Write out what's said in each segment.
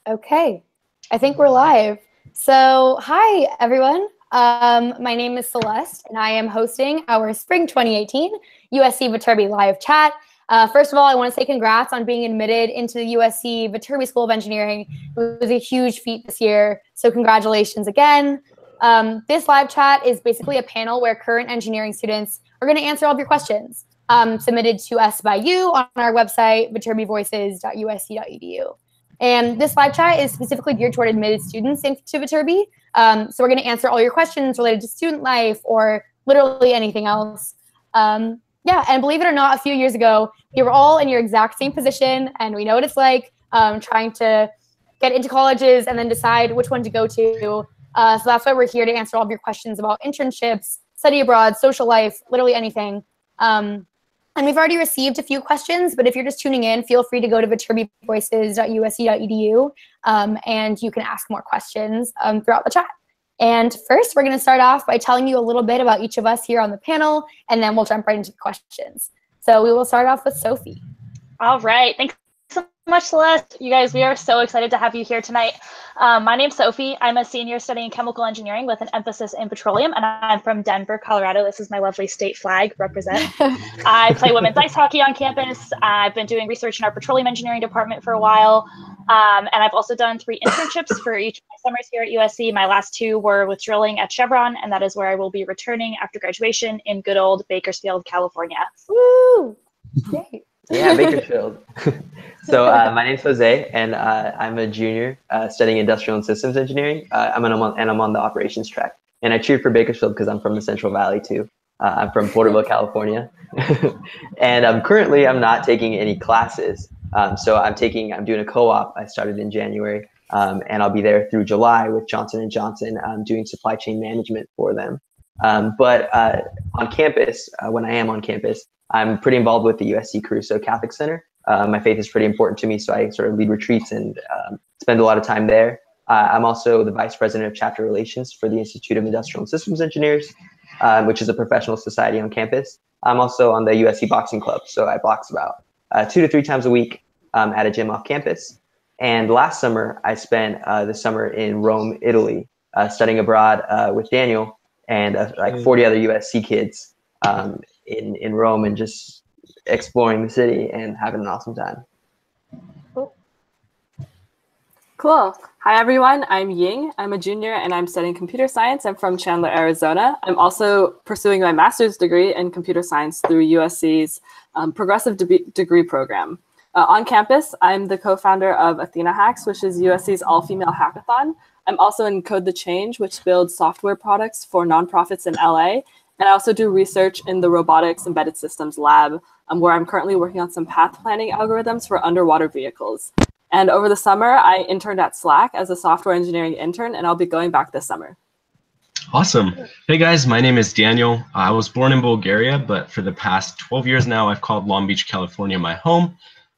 Okay, I think we're live. So, hi everyone. My name is Celeste, and I am hosting our Spring 2018 USC Viterbi live chat. First of all, I want to say congrats on being admitted into the USC Viterbi School of Engineering. It was a huge feat this year, so congratulations again. This live chat is basically a panel where current engineering students are going to answer all of your questions submitted to us by you on our website, viterbivoices.usc.edu. And this live chat is specifically geared toward admitted students into Viterbi. So we're going to answer all your questions related to student life or literally anything else. Yeah, and believe it or not, a few years ago, we were all in your exact same position, and we know what it's like trying to get into colleges and then decide which one to go to. So that's why we're here to answer all of your questions about internships, study abroad, social life, literally anything. And we've already received a few questions, but if you're just tuning in, feel free to go to viterbivoices.usc.edu and you can ask more questions throughout the chat. And first, we're going to start off by telling you a little bit about each of us here on the panel, and then we'll jump right into the questions. So we will start off with Sophie. All right. Thanks so much, Celeste. You guys, we are so excited to have you here tonight. My name's Sophie. I'm a senior studying chemical engineering with an emphasis in petroleum, and I'm from Denver, Colorado. This is my lovely state flag, represent. I play women's ice hockey on campus. I've been doing research in our petroleum engineering department for a while, and I've also done 3 internships for each of my summers here at USC. My last 2 were with drilling at Chevron, and that is where I will be returning after graduation in good old Bakersfield, California. Woo! Yay. Yeah, Bakersfield. So my name's Jose, and I'm a junior studying industrial and systems engineering. I'm on the operations track. And I cheered for Bakersfield because I'm from the Central Valley too. I'm from Porterville, California. And currently I'm not taking any classes. So I'm doing a co-op. I started in January, and I'll be there through July with Johnson & Johnson, doing supply chain management for them. But on campus, when I am on campus, I'm pretty involved with the USC Caruso Catholic Center. My faith is pretty important to me, so I sort of lead retreats and spend a lot of time there. I'm also the vice president of chapter relations for the Institute of Industrial and Systems Engineers, which is a professional society on campus. I'm also on the USC Boxing Club, so I box about 2 to 3 times a week at a gym off campus. And last summer, I spent the summer in Rome, Italy, studying abroad with Daniel and like 40 other USC kids in Rome, and just exploring the city and having an awesome time. Cool. Hi, everyone. I'm Ying. I'm a junior, and I'm studying computer science. I'm from Chandler, Arizona. I'm also pursuing my master's degree in computer science through USC's progressive degree program. On campus, I'm the co-founder of Athena Hacks, which is USC's all-female hackathon. I'm also in Code the Change, which builds software products for nonprofits in LA. And I also do research in the Robotics Embedded Systems lab, where I'm currently working on some path planning algorithms for underwater vehicles. And over the summer, I interned at Slack as a software engineering intern, and I'll be going back this summer. Awesome. Hey guys, my name is Daniel. I was born in Bulgaria, but for the past 12 years now, I've called Long Beach, California my home.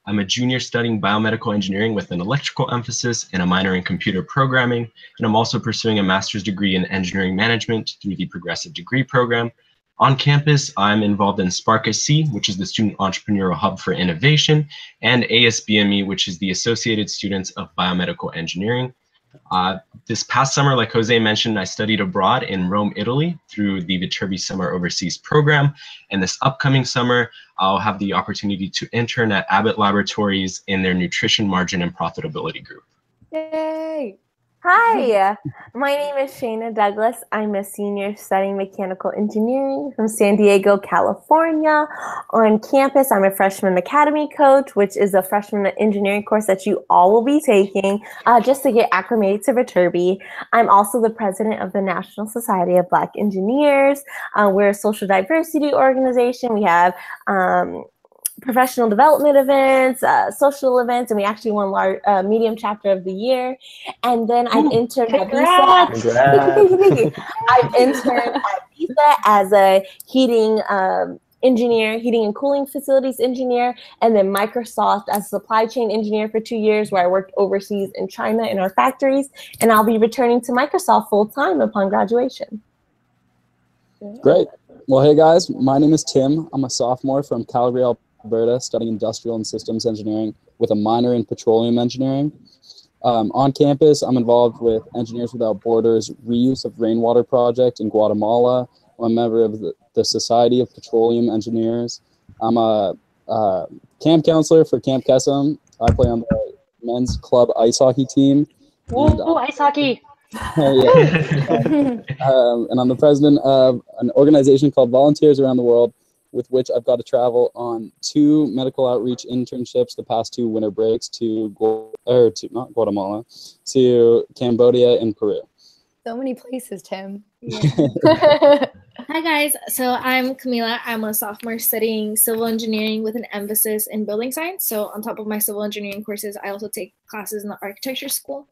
I'm a junior studying biomedical engineering with an electrical emphasis and a minor in computer programming. And I'm also pursuing a master's degree in engineering management through the progressive degree program. On campus, I'm involved in Spark SC, which is the Student Entrepreneurial Hub for Innovation, and ASBME, which is the Associated Students of Biomedical Engineering. This past summer, like Jose mentioned, I studied abroad in Rome, Italy through the Viterbi Summer Overseas Program. And this upcoming summer, I'll have the opportunity to intern at Abbott Laboratories in their Nutrition Margin and Profitability Group. Yay! Hi, my name is Shayna Douglas. I'm a senior studying mechanical engineering from San Diego, California. On campus, I'm a freshman academy coach, which is a freshman engineering course that you all will be taking just to get acclimated to Viterbi. I'm also the president of the National Society of Black Engineers. We're a social diversity organization. We have professional development events, social events, and we actually won medium chapter of the year. And then I've interned at Visa. Thank you. I've interned at Visa as a heating engineer, heating and cooling facilities engineer, and then Microsoft as a supply chain engineer for 2 years, where I worked overseas in China in our factories. And I'll be returning to Microsoft full time upon graduation. Great. Well, hey guys, my name is Tim. I'm a sophomore from Calgary, Alberta, studying industrial and systems engineering with a minor in petroleum engineering. On campus, I'm involved with Engineers Without Borders reuse of rainwater project in Guatemala. I'm a member of the Society of Petroleum Engineers. I'm a camp counselor for Camp Kesem. I play on the men's club ice hockey team. Ooh, ice hockey. And I'm the president of an organization called Volunteers Around the World, with which I've got to travel on 2 medical outreach internships the past 2 winter breaks to not Guatemala, to Cambodia and Peru. So many places, Tim. Hi guys, so I'm Camila. I'm a sophomore studying civil engineering with an emphasis in building science. So on top of my civil engineering courses, I also take classes in the architecture school.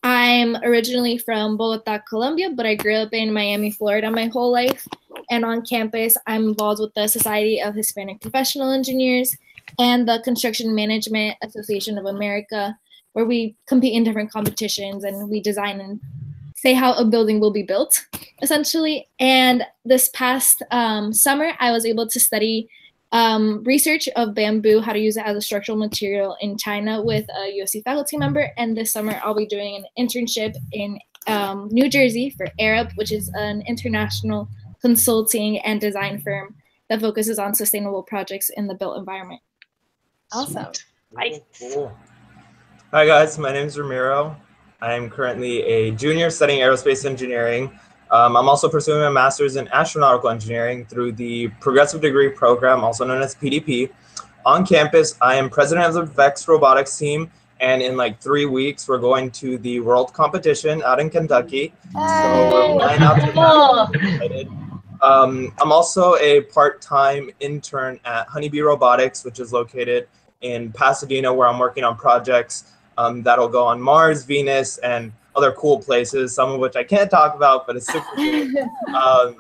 I'm originally from Bogota, Colombia, but I grew up in Miami, Florida my whole life. And on campus, I'm involved with the Society of Hispanic Professional Engineers and the Construction Management Association of America, where we compete in different competitions and we design and say how a building will be built, essentially. And this past summer, I was able to study research of bamboo, how to use it as a structural material in China with a USC faculty member. And this summer, I'll be doing an internship in New Jersey for Arab, which is an international consulting and design firm that focuses on sustainable projects in the built environment. Awesome. Nice. Cool. Hi guys, my name is Ramiro. I am currently a junior studying aerospace engineering. I'm also pursuing a master's in astronautical engineering through the Progressive Degree Program, also known as PDP. On campus, I am president of the VEX robotics team, and in like 3 weeks, we're going to the world competition out in Kentucky. So we're flying out to that. Excited. I'm also a part-time intern at Honeybee Robotics, which is located in Pasadena, where I'm working on projects that'll go on Mars, Venus, and other cool places, some of which I can't talk about, but it's super cool.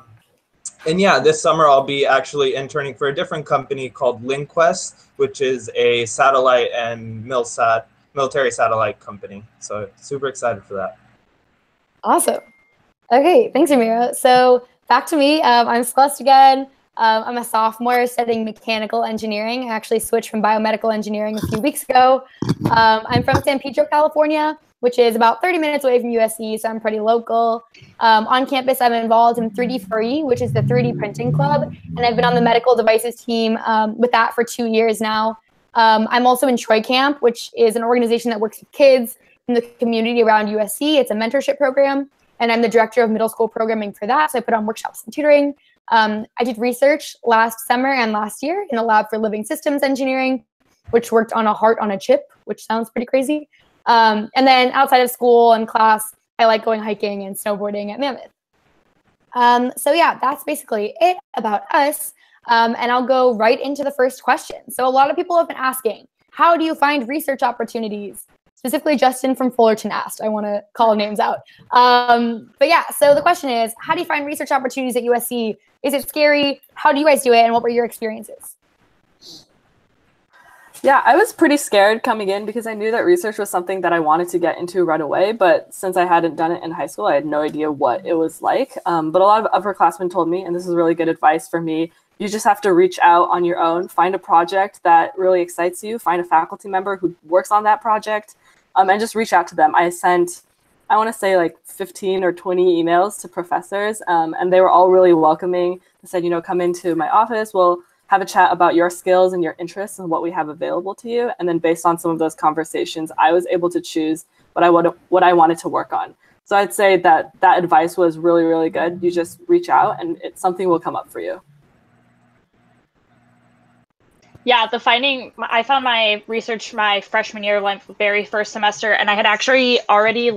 And yeah, this summer I'll be actually interning for a different company called LinQuest, which is a satellite and military satellite company. So super excited for that. Awesome. Okay, thanks, Ramiro. So back to me. I'm Celeste again. I'm a sophomore studying mechanical engineering. I actually switched from biomedical engineering a few weeks ago. I'm from San Pedro, California, which is about 30 minutes away from USC, so I'm pretty local. On campus, I'm involved in 3D4E, which is the 3D printing club, and I've been on the medical devices team with that for 2 years now. I'm also in Troy Camp, which is an organization that works with kids in the community around USC. It's a mentorship program, and I'm the director of middle school programming for that, so I put on workshops and tutoring. I did research last summer and last year in a lab for living systems engineering, which worked on a heart on a chip, which sounds pretty crazy. And then outside of school and class, I like going hiking and snowboarding at Mammoth. So yeah, that's basically it about us. And I'll go right into the first question. So a lot of people have been asking, how do you find research opportunities? Specifically, Justin from Fullerton asked. I want to call names out. But yeah, so the question is, how do you find research opportunities at USC? Is it scary? How do you guys do it? And what were your experiences? Yeah, I was pretty scared coming in because I knew that research was something that I wanted to get into right away. But since I hadn't done it in high school, I had no idea what it was like. But a lot of upperclassmen told me, and this is really good advice for me, you just have to reach out on your own, find a project that really excites you, find a faculty member who works on that project, and just reach out to them. I sent, I want to say like 15 or 20 emails to professors, and they were all really welcoming. They said, come into my office, we'll have a chat about your skills and your interests and what we have available to you. And then based on some of those conversations, I was able to choose what I wanted to work on. So I'd say that advice was really, really good. You just reach out and something will come up for you. Yeah, I found my research my freshman year, like very first semester, and I had actually already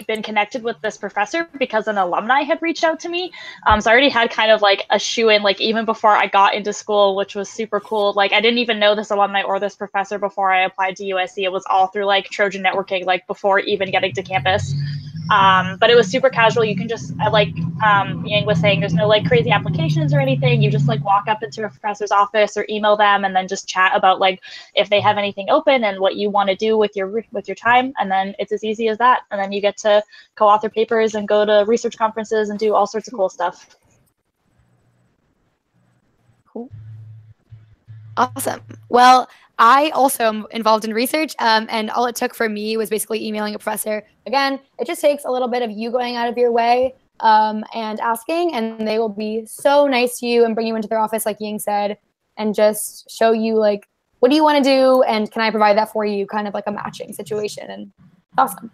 been connected with this professor because an alumni had reached out to me. So I already had kind of like a shoe-in, even before I got into school, which was super cool. I didn't even know this alumni or this professor before I applied to USC. It was all through Trojan networking, before even getting to campus. But it was super casual. You can just, Yang was saying, there's no crazy applications or anything. You just walk up into a professor's office or email them and then just chat about if they have anything open and what you want to do with your time. And then it's as easy as that. And then you get to co-author papers and go to research conferences and do all sorts of cool stuff. Cool. Awesome. Well, I also am involved in research, and all it took for me was basically emailing a professor. Again, it just takes a little bit of you going out of your way and asking, and they will be so nice to you and bring you into their office, like Ying said, and just show you like, what do you want to do, and can I provide that for you, kind of like a matching situation, and awesome.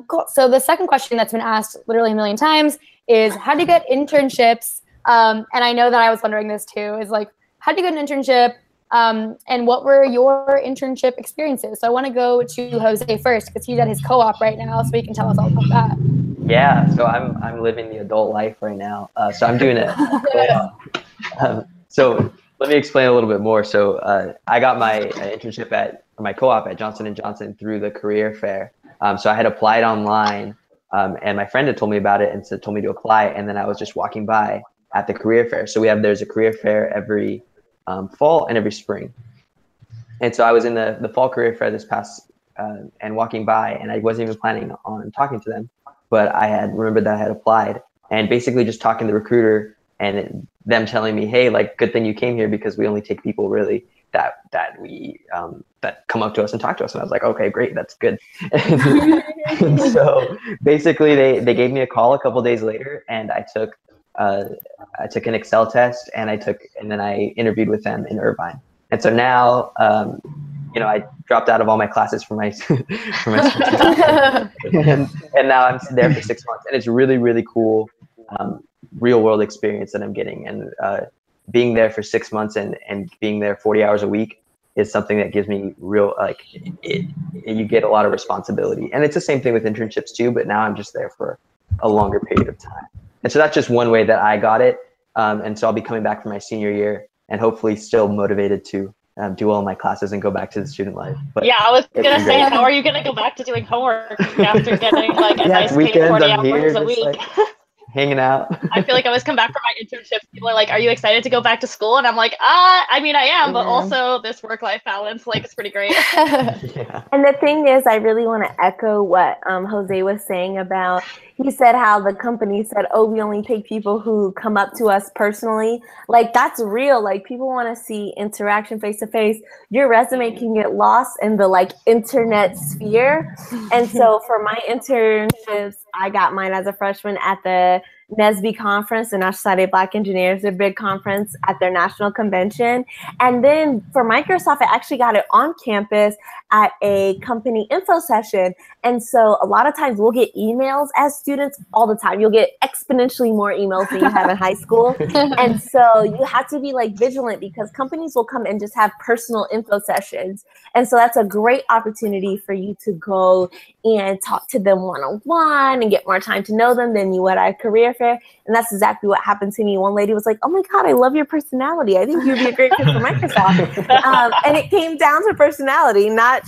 Cool. So the second question that's been asked literally a million times is, how do you get internships? And I know that I was wondering this too, is like, how do you get an internship? And what were your internship experiences? So I want to go to Jose first, because he's at his co-op right now, so he can tell us all about that. Yeah, so I'm living the adult life right now. So I'm doing it. So let me explain a little bit more. So I got my internship at my co-op at Johnson & Johnson through the career fair. So I had applied online, and my friend had told me about it and told me to apply. And then I was just walking by at the career fair. So there's a career fair every fall and every spring. And so I was in the fall career fair this past and walking by, and I wasn't even planning on talking to them, but I had remembered that I had applied, and basically just talking to the recruiter and them telling me, hey, like, good thing you came here, because we only take people really that come up to us and talk to us. And I was like, okay, great, that's good. And so basically they gave me a call a couple days later, and I took an Excel test, and then I interviewed with them in Irvine. And so now, I dropped out of all my classes for my and now I'm there for 6 months, and it's really, really cool, real world experience that I'm getting. And being there for 6 months and being there 40 hours a week is something that gives me real, like, you get a lot of responsibility. And it's the same thing with internships too, but now I'm just there for a longer period of time. And so that's just one way that I got it. And so I'll be coming back for my senior year, and hopefully still motivated to do all my classes and go back to the student life. But yeah, I was gonna say, how are you gonna go back to doing homework after getting like a nice paid 40 hours a week? Like, hanging out. I feel like I always come back from my internships. People are like, are you excited to go back to school? And I'm like, I mean, I am, but also this work-life balance, like, it's pretty great. Yeah. And the thing is, I really want to echo what Jose was saying about, he said how the company said, oh, we only take people who come up to us personally. Like, that's real. Like, people want to see interaction face-to-face. Your resume can get lost in the, like, internet sphere. And so for my internships, I got mine as a freshman at the NSBE conference, the National Society of Black Engineers, their big conference at their national convention. And then for Microsoft, I actually got it on campus at a company info session. And so a lot of times we'll get emails as students all the time. You'll get exponentially more emails than you have in high school. And so you have to be like vigilant, because companies will come and just have personal info sessions. And so that's a great opportunity for you to go and talk to them one-on-one and get more time to know them than you would at a career fair. And that's exactly what happened to me. One lady was like, oh my God, I love your personality. I think you'd be a great fit for Microsoft. And it came down to personality, not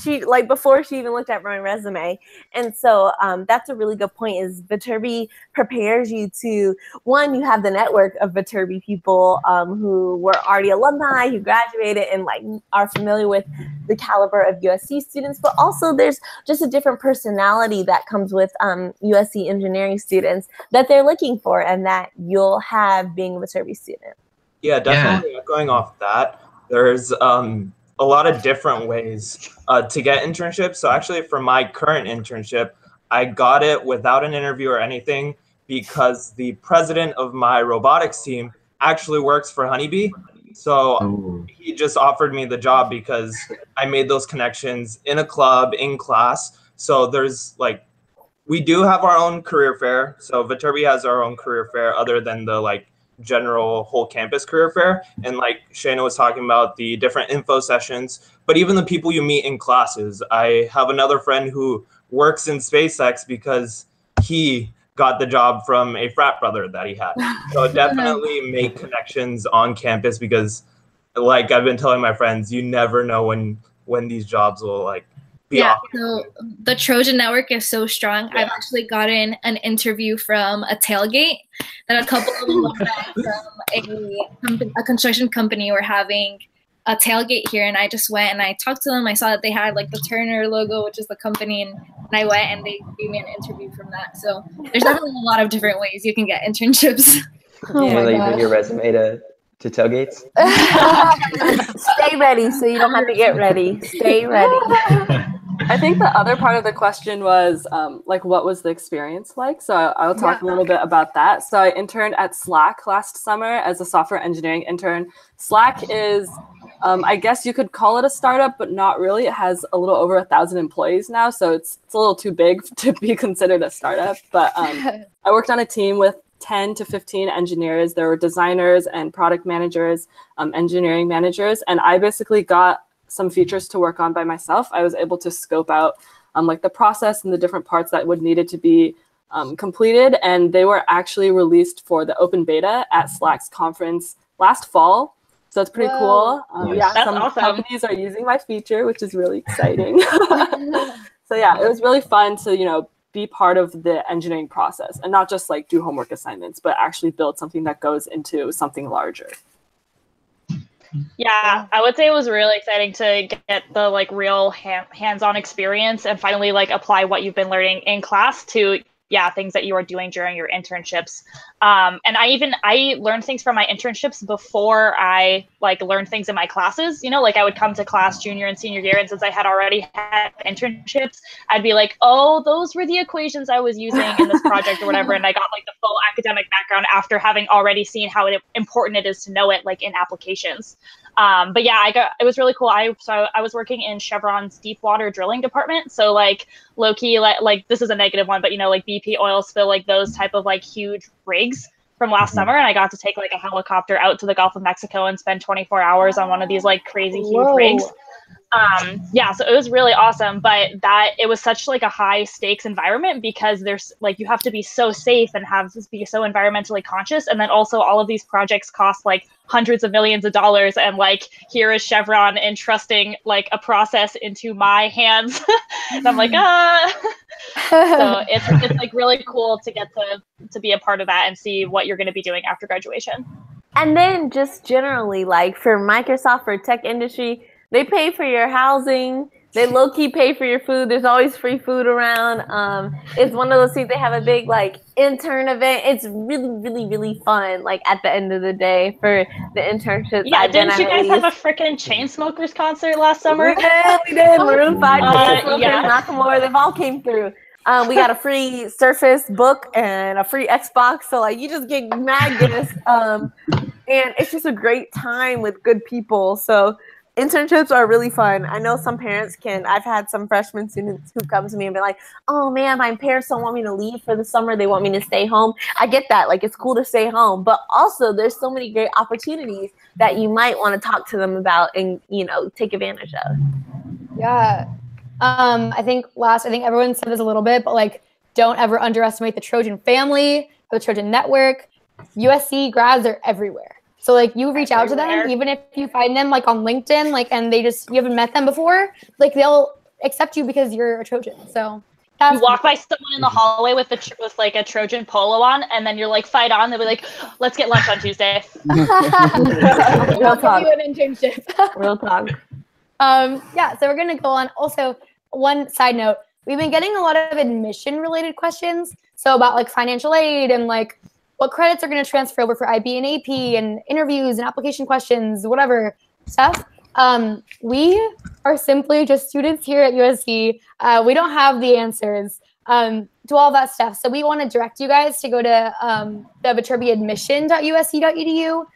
before she even looked at my resume. And so that's a really good point, is Viterbi prepares you to, one, you have the network of Viterbi people who were already alumni, who graduated and like are familiar with the caliber of USC students, but also there's just a different personality that comes with USC engineering students that they're looking for and that you'll have being a Viterbi student. Yeah, definitely echoing off that. There's a lot of different ways to get internships. So actually for my current internship, I got it without an interview or anything, because the president of my robotics team actually works for Honeybee. So he just offered me the job because I made those connections in a club, in class. So there's like, we do have our own career fair. So Viterbi has our own career fair other than the like general whole campus career fair. And like Shayna was talking about, the different info sessions, but even the people you meet in classes. I have another friend who works in SpaceX because he got the job from a frat brother that he had. So definitely make connections on campus, because like I've been telling my friends, you never know when these jobs will like be off. So the Trojan network is so strong. I've actually gotten an interview from a tailgate that a couple of alumni from a construction company were having a tailgate here, and I just went and I talked to them. I saw that they had like the Turner logo, which is the company, and I went and they gave me an interview from that. So there's definitely a lot of different ways you can get internships. You bring your resume to To tailgates? Stay ready so you don't have to get ready. Stay ready. I think the other part of the question was like, what was the experience like? So I'll talk a little bit about that. So I interned at Slack last summer as a software engineering intern. Slack is, I guess you could call it a startup, but not really. It has a little over 1,000 employees now, so it's a little too big to be considered a startup. But I worked on a team with 10 to 15 engineers. There were designers and product managers, engineering managers, and I basically got some features to work on by myself. I was able to scope out like the process and the different parts that would needed to be completed, and they were actually released for the open beta at Slack's conference last fall. So it's pretty cool. Yeah, That's some awesome. companies are using my feature, which is really exciting. So yeah, it was really fun to, you know, be part of the engineering process and not just like do homework assignments, but actually build something that goes into something larger. Yeah, I would say it was really exciting to get the like real hands-on experience and finally like apply what you've been learning in class to things that you are doing during your internships. And I learned things from my internships before I like learned things in my classes. You know, like I would come to class junior and senior year, and since I had already had internships, I'd be like, oh, those were the equations I was using in this project or whatever. And I got like the full academic background after having already seen how important it is to know it like in applications. But yeah, it was really cool. I was working in Chevron's deep water drilling department. So like low-key, like this is a negative one, but you know, like BP oil spill, like those type of like huge rigs from last summer. And I got to take like a helicopter out to the Gulf of Mexico and spend 24 hours on one of these like crazy huge rigs. Yeah, so it was really awesome, but it was such like a high stakes environment because there's like, you have to be so safe and be so environmentally conscious. And then also all of these projects cost like hundreds of millions of dollars. And like, here is Chevron entrusting like a process into my hands. And I'm like, So it's like really cool to get to be a part of that and see what you're going to be doing after graduation. And then just generally, like for Microsoft, for tech industry, they pay for your housing. They low-key pay for your food. There's always free food around. It's one of those things, they have a big like intern event. It's really, really, really fun, like at the end of the day for the internships. Yeah, didn't you guys have a freaking Chainsmokers concert last summer? We did. Maroon 5, Chainsmokers, Nakamura, they've all came through. We got a free Surface Book and a free Xbox. So like you just get mad Guinness. And it's just a great time with good people. So internships are really fun. I know some parents I've had some freshman students who come to me and be like, oh man, my parents don't want me to leave for the summer. They want me to stay home. I get that. Like, it's cool to stay home. But also there's so many great opportunities that you might want to talk to them about and, you know, take advantage of. Yeah. I think everyone said this a little bit, but like, don't ever underestimate the Trojan family, or the Trojan network. USC grads are everywhere. So like you reach out to them, even if you find them like on LinkedIn, like, and you haven't met them before, like they'll accept you because you're a Trojan. So you walk by someone in the hallway with like a Trojan polo on, and then you're like, fight on. They'll be like, let's get lunch on Tuesday. Real talk. You an internship. Real talk. Yeah. So we're gonna go on. Also, one side note: we've been getting a lot of admission-related questions. So about like financial aid and like what credits are going to transfer over for IB and AP and interviews and application questions, whatever stuff. We are simply just students here at USC. We don't have the answers to all that stuff. So we want to direct you guys to go to the Viterbi admission.usc.edu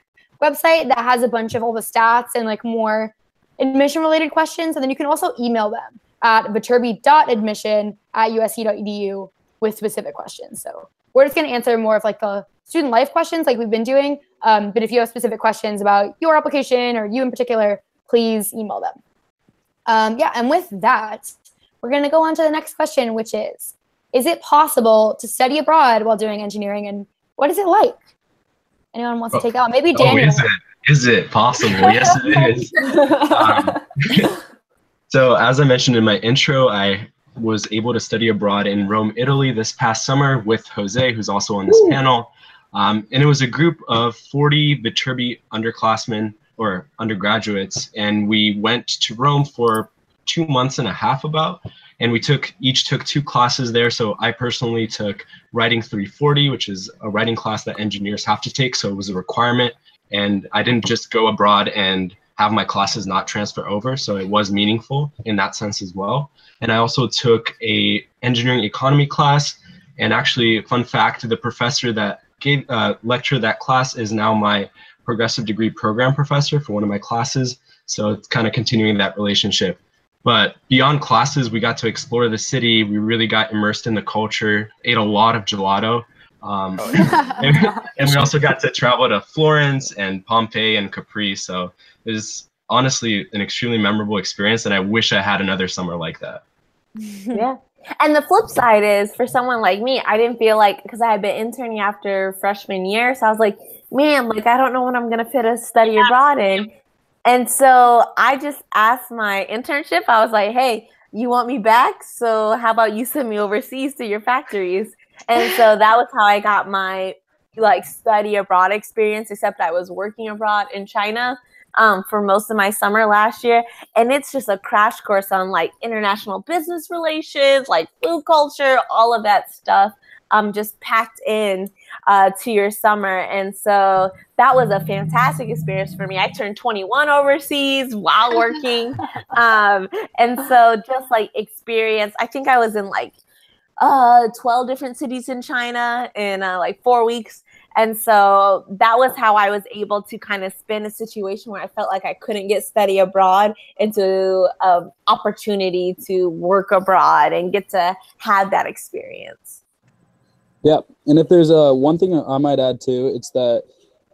website that has a bunch of all the stats and like more admission-related questions. And then you can also email them at viterbi.admission@usc.edu with specific questions. So we're just going to answer more of like the student life questions like we've been doing. But if you have specific questions about your application or you in particular, please email them. Yeah, and with that, we're going to go on to the next question, which is it possible to study abroad while doing engineering, and what is it like? Anyone wants to take that on? Maybe Daniel. Is it possible? Yes, it is. So as I mentioned in my intro, I was able to study abroad in Rome, Italy this past summer with Jose, who's also on this panel. And it was a group of 40 Viterbi underclassmen or undergraduates, and we went to Rome for 2 months and a half about, and we each took 2 classes there. So I personally took Writing 340, which is a writing class that engineers have to take, so it was a requirement. And I didn't just go abroad and have my classes not transfer over. So it was meaningful in that sense as well. And I also took a engineering economy class. And actually, fun fact, the professor that gave lectured that class is now my progressive degree program professor for one of my classes. So it's kind of continuing that relationship. But beyond classes, we got to explore the city. We really got immersed in the culture, ate a lot of gelato. And we also got to travel to Florence and Pompeii and Capri. So it was honestly an extremely memorable experience. And I wish I had another summer like that. Yeah. And the flip side is, for someone like me, I didn't feel like, because I had been interning after freshman year, so I was like, man, like, I don't know when I'm going to fit a study abroad in. And so I just asked my internship, I was like, hey, you want me back? So how about you send me overseas to your factories? And so that was how I got my like study abroad experience, except I was working abroad in China for most of my summer last year. And it's just a crash course on like international business relations, like food culture, all of that stuff just packed in to your summer. And so that was a fantastic experience for me. I turned 21 overseas while working. And so just like experience, I think I was in like 12 different cities in China in like 4 weeks. And so that was how I was able to kind of spin a situation where I felt like I couldn't get study abroad into an opportunity to work abroad and get to have that experience. Yeah, and if there's one thing I might add too, it's that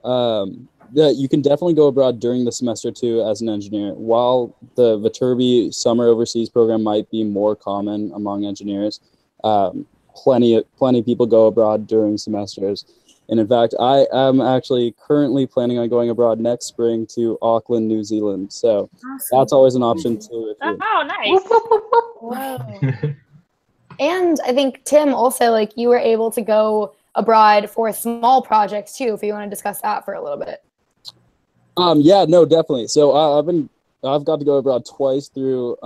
that you can definitely go abroad during the semester too as an engineer. While the Viterbi summer overseas program might be more common among engineers, plenty of people go abroad during semesters. And in fact, I am actually currently planning on going abroad next spring to Auckland, New Zealand. So that's always an option too. Oh, nice. Whoa. And I think, Tim, also, like, you were able to go abroad for small projects too, if you want to discuss that for a little bit. Yeah, no, definitely. So I've got to go abroad twice through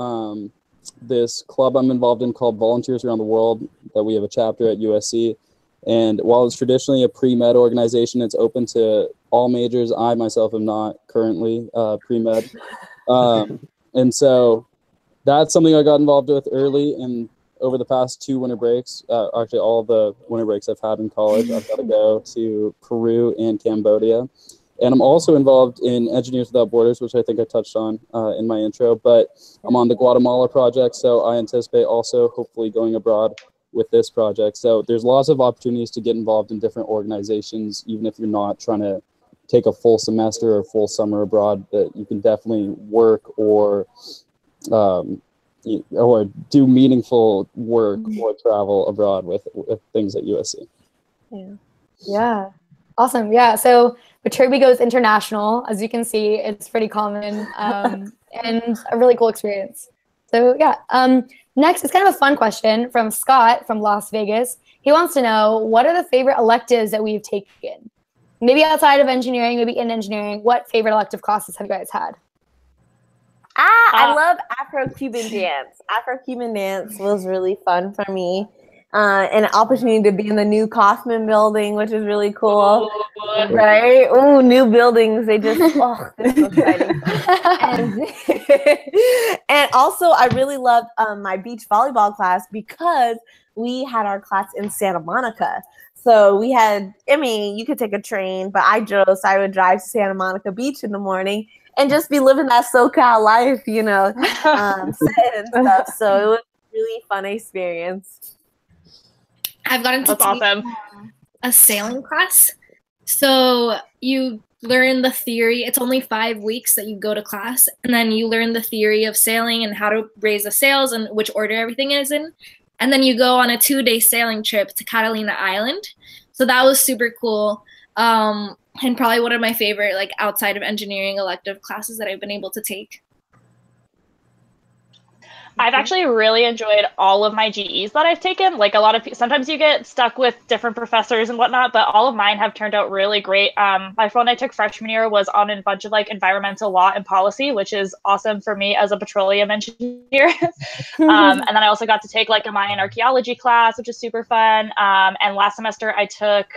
this club I'm involved in called Volunteers Around the World, that we have a chapter at USC. And while it's traditionally a pre-med organization, it's open to all majors. I myself am not currently pre-med. And so that's something I got involved with early. And over the past 2 winter breaks, actually all of the winter breaks I've had in college, I've got to go to Peru and Cambodia. And I'm also involved in Engineers Without Borders, which I think I touched on in my intro. But I'm on the Guatemala project, so I anticipate also hopefully going abroad with this project. So there's lots of opportunities to get involved in different organizations, even if you're not trying to take a full semester or full summer abroad, that you can definitely work or do meaningful work or travel abroad with things at USC. Yeah. Awesome. Yeah. So Viterbi goes international. As you can see, it's pretty common and a really cool experience. So yeah. Next, it's kind of a fun question from Scott from Las Vegas. He wants to know, what are the favorite electives that we've taken? Maybe outside of engineering, maybe in engineering. What favorite elective classes have you guys had? I love Afro-Cuban dance. Afro-Cuban dance was really fun for me. And an opportunity to be in the new Kaufman building, which is really cool. Right? Ooh, new buildings. They just, they're so exciting. And also, I really loved my beach volleyball class because we had our class in Santa Monica. So we had, you could take a train, but I drove, so I would drive to Santa Monica Beach in the morning and just be living that SoCal life, and stuff. So it was a really fun experience. I've gotten to take a sailing class. So you learn the theory. It's only 5 weeks that you go to class, and then you learn the theory of sailing and how to raise the sails and which order everything is in. And then you go on a 2-day sailing trip to Catalina Island. So that was super cool. And probably one of my favorite, like, outside of engineering elective classes that I've been able to take. I've actually really enjoyed all of my GEs that I've taken. Like, a lot of sometimes you get stuck with different professors and whatnot, but all of mine have turned out really great. My one I took freshman year was on a bunch of like environmental law and policy, which is awesome for me as a petroleum engineer. And then I also got to take like a Mayan archaeology class, which is super fun. And last semester I took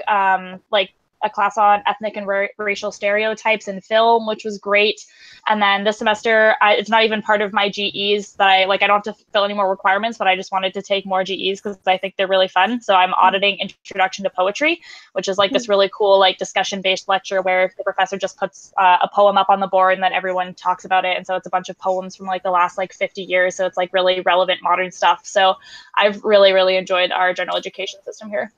like a class on ethnic and racial stereotypes in film, which was great. And then this semester, it's not even part of my GEs that I don't have to fill any more requirements, but I just wanted to take more GEs because I think they're really fun. So I'm auditing Introduction to Poetry, which is like this really cool like discussion-based lecture where the professor just puts a poem up on the board and then everyone talks about it. And so it's a bunch of poems from like the last like 50 years. So it's like really relevant modern stuff. So I've really, really enjoyed our general education system here.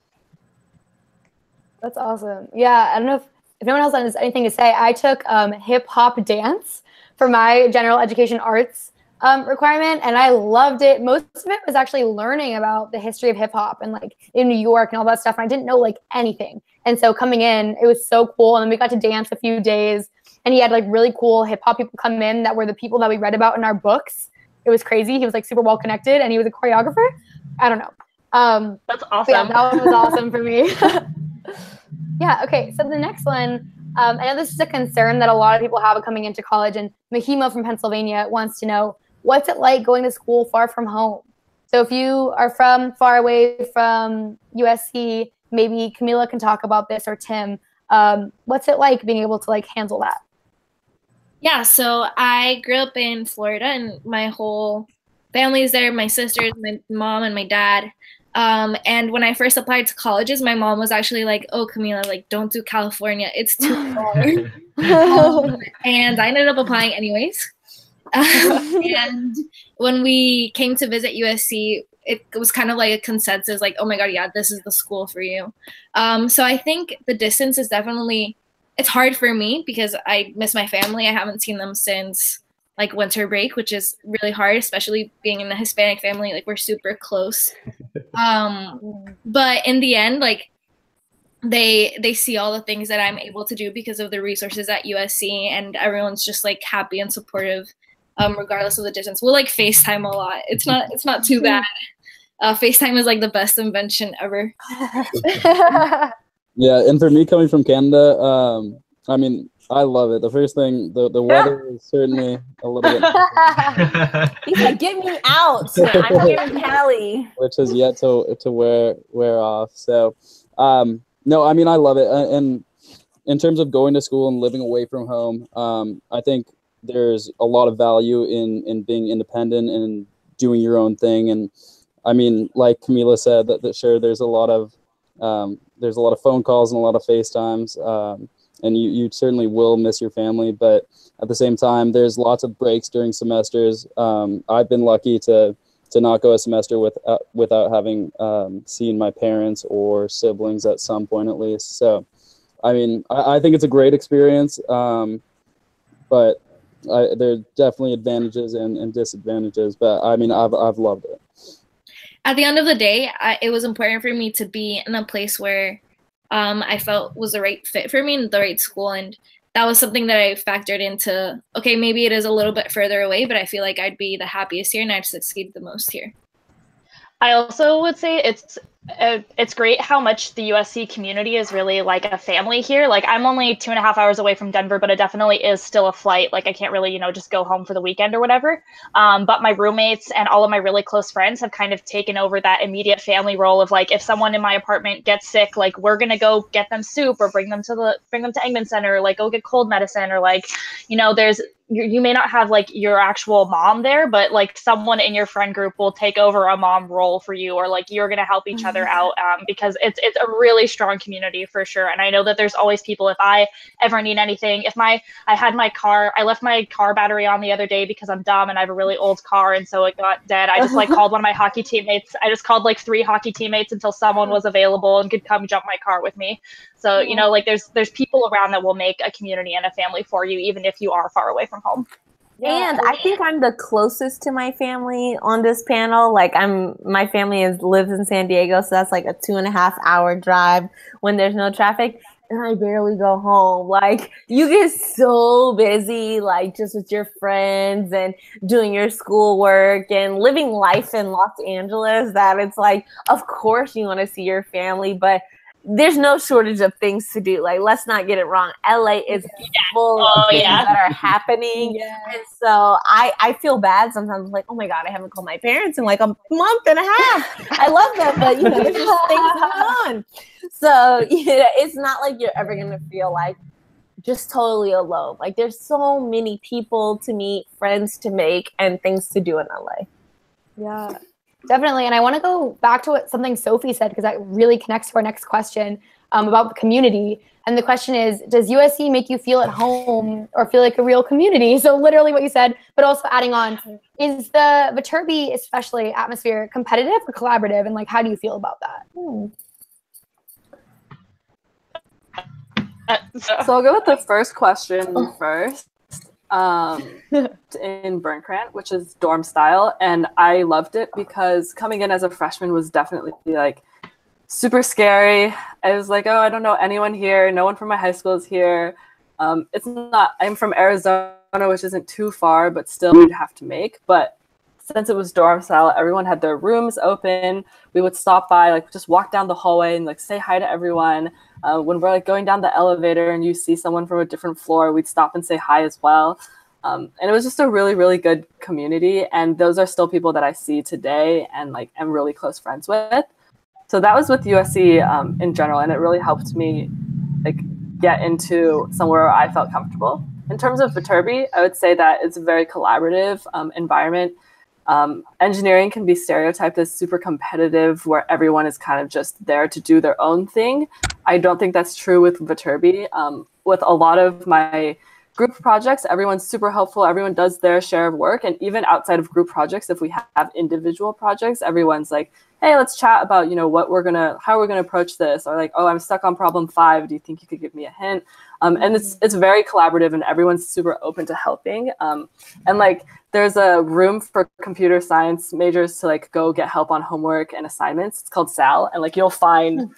That's awesome. Yeah, I don't know if anyone else has anything to say. I took hip hop dance for my general education arts requirement, and I loved it. Most of it was actually learning about the history of hip hop and like in New York and all that stuff. And I didn't know like anything. And so coming in, it was so cool. And then we got to dance a few days, and he had like really cool hip hop people come in that were the people that we read about in our books. It was crazy. He was like super well connected, and he was a choreographer. I don't know. That's awesome. Yeah, that one was awesome for me. Yeah, okay, so the next one, I know this is a concern that a lot of people have coming into college, and Mahima from Pennsylvania wants to know, what's it like going to school far from home? So if you are from far away from USC, maybe Camila can talk about this, or Tim. What's it like being able to like handle that? Yeah, so I grew up in Florida, and my whole family is there, my sisters, my mom, and my dad. And when I first applied to colleges, my mom was actually like, oh, Camila, like, don't do California. It's too far. And I ended up applying anyways. And when we came to visit USC, it was kind of like a consensus, like, oh my God, yeah, this is the school for you. So I think the distance is definitely, it's hard for me because I miss my family. I haven't seen them since like winter break, which is really hard, especially being in a Hispanic family. Like we're super close. But in the end, like they see all the things that I'm able to do because of the resources at USC, and everyone's just like happy and supportive, regardless of the distance. We'll like FaceTime a lot. It's not too bad. FaceTime is like the best invention ever. Yeah, and for me coming from Canada, I mean, I love it. The first thing, the weather is certainly a little bit. He's like, get me out. I'm here in Cali. Which has yet to wear off. So, no, I mean, I love it. And in terms of going to school and living away from home, I think there's a lot of value in being independent and doing your own thing. And I mean, like Camila said, that sure, there's a lot of phone calls and a lot of FaceTimes. And you certainly will miss your family, but at the same time, there's lots of breaks during semesters. I've been lucky to not go a semester without having seen my parents or siblings at some point at least. So, I mean, I think it's a great experience, but there are definitely advantages and disadvantages. But I mean, I've loved it. At the end of the day, it was important for me to be in a place where I felt was the right fit for me and the right school. And that was something that I factored into, okay, maybe it is a little bit further away, but I feel like I'd be the happiest here and I'd succeed the most here. I also would say it's great how much the USC community is really like a family here. Like I'm only 2.5 hours away from Denver, but it definitely is still a flight. Like I can't really, just go home for the weekend or whatever. But my roommates and all of my really close friends have kind of taken over that immediate family role of like, if someone in my apartment gets sick, like we're going to go get them soup or bring them to Engman Center, or like go get cold medicine, or like, you may not have like your actual mom there, but like someone in your friend group will take over a mom role for you, or like you're going to help each other out, because it's a really strong community for sure. And I know that there's always people, if I ever need anything, I left my car battery on the other day because I'm dumb and I have a really old car, and so it got dead. I just like called one of my hockey teammates. I just called like 3 hockey teammates until someone was available and could come jump my car with me. So, like there's people around that will make a community and a family for you, even if you are far away from home. And I think I'm the closest to my family on this panel. Like my family lives in San Diego, so that's like a 2.5-hour drive when there's no traffic. And I barely go home. Like you get so busy, like just with your friends and doing your schoolwork and living life in Los Angeles, that it's like, of course you want to see your family, but there's no shortage of things to do. Like, let's not get it wrong. LA is full of things that are happening. And so I feel bad sometimes, like, oh my God, I haven't called my parents in like a month and a half. I love them, but you know, there's just things going on. So it's not like you're ever going to feel like just totally alone. Like, there's so many people to meet, friends to make, and things to do in LA. Yeah. Definitely. And I want to go back to something Sophie said, because that really connects to our next question about the community. And the question is, does USC make you feel at home or feel like a real community? So literally what you said, but also adding on, is the Viterbi, especially atmosphere, competitive or collaborative? And like, how do you feel about that? So I'll go with the first question first. In Burnkrant, which is dorm style, and I loved it because coming in as a freshman was definitely like super scary. I was like, oh, I don't know anyone here. No one from my high school is here. It's not. I'm from Arizona, which isn't too far, but still we'd have to make. But since it was dorm style, everyone had their rooms open. We would stop by, like just walk down the hallway and like say hi to everyone. When we're like going down the elevator and you see someone from a different floor, we'd stop and say hi as well. And it was just a really, really good community. And those are still people that I see today and like am really close friends with. So that was with USC in general. And it really helped me like get into somewhere where I felt comfortable. In terms of Viterbi, I would say that it's a very collaborative environment. Engineering can be stereotyped as super competitive, where everyone is kind of just there to do their own thing. I don't think that's true with Viterbi. With a lot of my group projects, everyone's super helpful. Everyone does their share of work. And even outside of group projects, if we have individual projects, everyone's like, hey, let's chat about, you know, how we're gonna approach this. Or like, oh, I'm stuck on problem 5. Do you think you could give me a hint? And it's very collaborative and everyone's super open to helping. And like, there's a room for computer science majors to like go get help on homework and assignments. It's called SAL. And like, you'll find,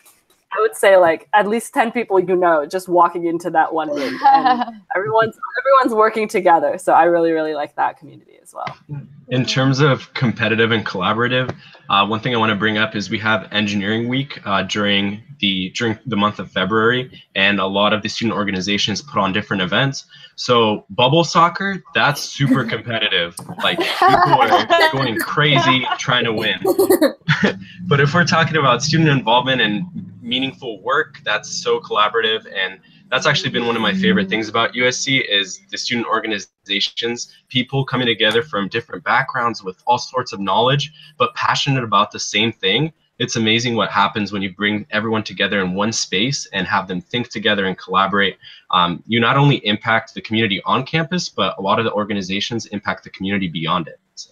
I would say like at least 10 people, you know, just walking into that one room, and everyone's working together. So I really, really like that community as well. In terms of competitive and collaborative, one thing I want to bring up is we have Engineering Week during the month of February, and a lot of the student organizations put on different events. So bubble soccer, that's super competitive. Like people are going crazy trying to win. But if we're talking about student involvement and meaningful work, that's so collaborative. And that's actually been one of my favorite things about USC is the student organizations, people coming together from different backgrounds with all sorts of knowledge, but passionate about the same thing. It's amazing what happens when you bring everyone together in one space and have them think together and collaborate. You not only impact the community on campus, but a lot of the organizations impact the community beyond it. So.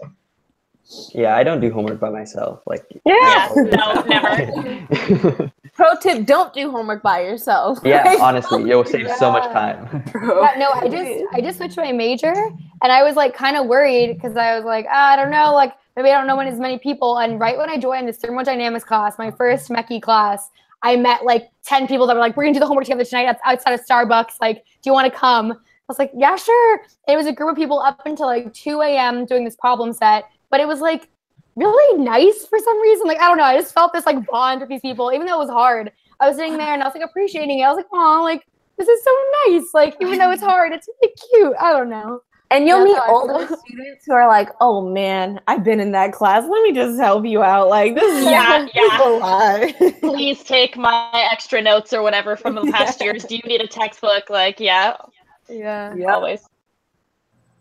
Yeah, I don't do homework by myself. Like, no, never. Pro tip, don't do homework by yourself. Yeah, honestly, you'll save so much time. Yeah, no, I just switched my major, and I was like kind of worried because I was like, I don't know, like maybe I don't know as many people. And right when I joined this thermodynamics class, my first mechie class, I met like 10 people that were like, we're gonna do the homework together tonight. That's outside of Starbucks. Like, do you want to come? I was like, yeah, sure. It was a group of people up until like 2 a.m. doing this problem set, but it was like really nice for some reason. Like, I don't know. I just felt this like bond with these people, even though it was hard. I was sitting there and I was like appreciating it. I was like, oh, like this is so nice. Like, even though it's hard, it's really cute. I don't know. And you'll meet older students who are like, oh man, I've been in that class. Let me just help you out. Like, this is a lot. Please take my extra notes or whatever from the past years. Do you need a textbook? Like, yeah, always.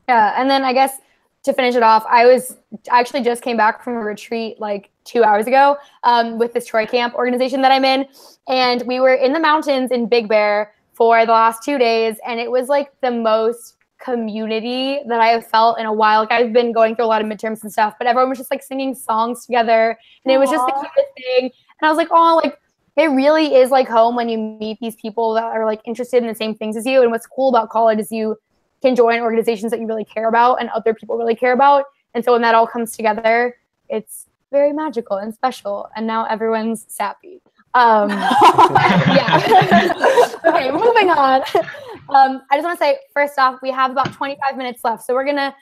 Yeah, and then I guess to finish it off, I actually just came back from a retreat like 2 hours ago with this Troy Camp organization that I'm in. And we were in the mountains in Big Bear for the last 2 days. And it was like the most community that I have felt in a while. Like, I've been going through a lot of midterms and stuff, but everyone was just like singing songs together. And it was just the cutest thing. And I was like, oh, like it really is like home when you meet these people that are like interested in the same things as you. And what's cool about college is you can join organizations that you really care about and other people really care about. And so when that all comes together, it's very magical and special. And now everyone's sappy. Okay, moving on. I just want to say, first off, we have about 25 minutes left. So we're going to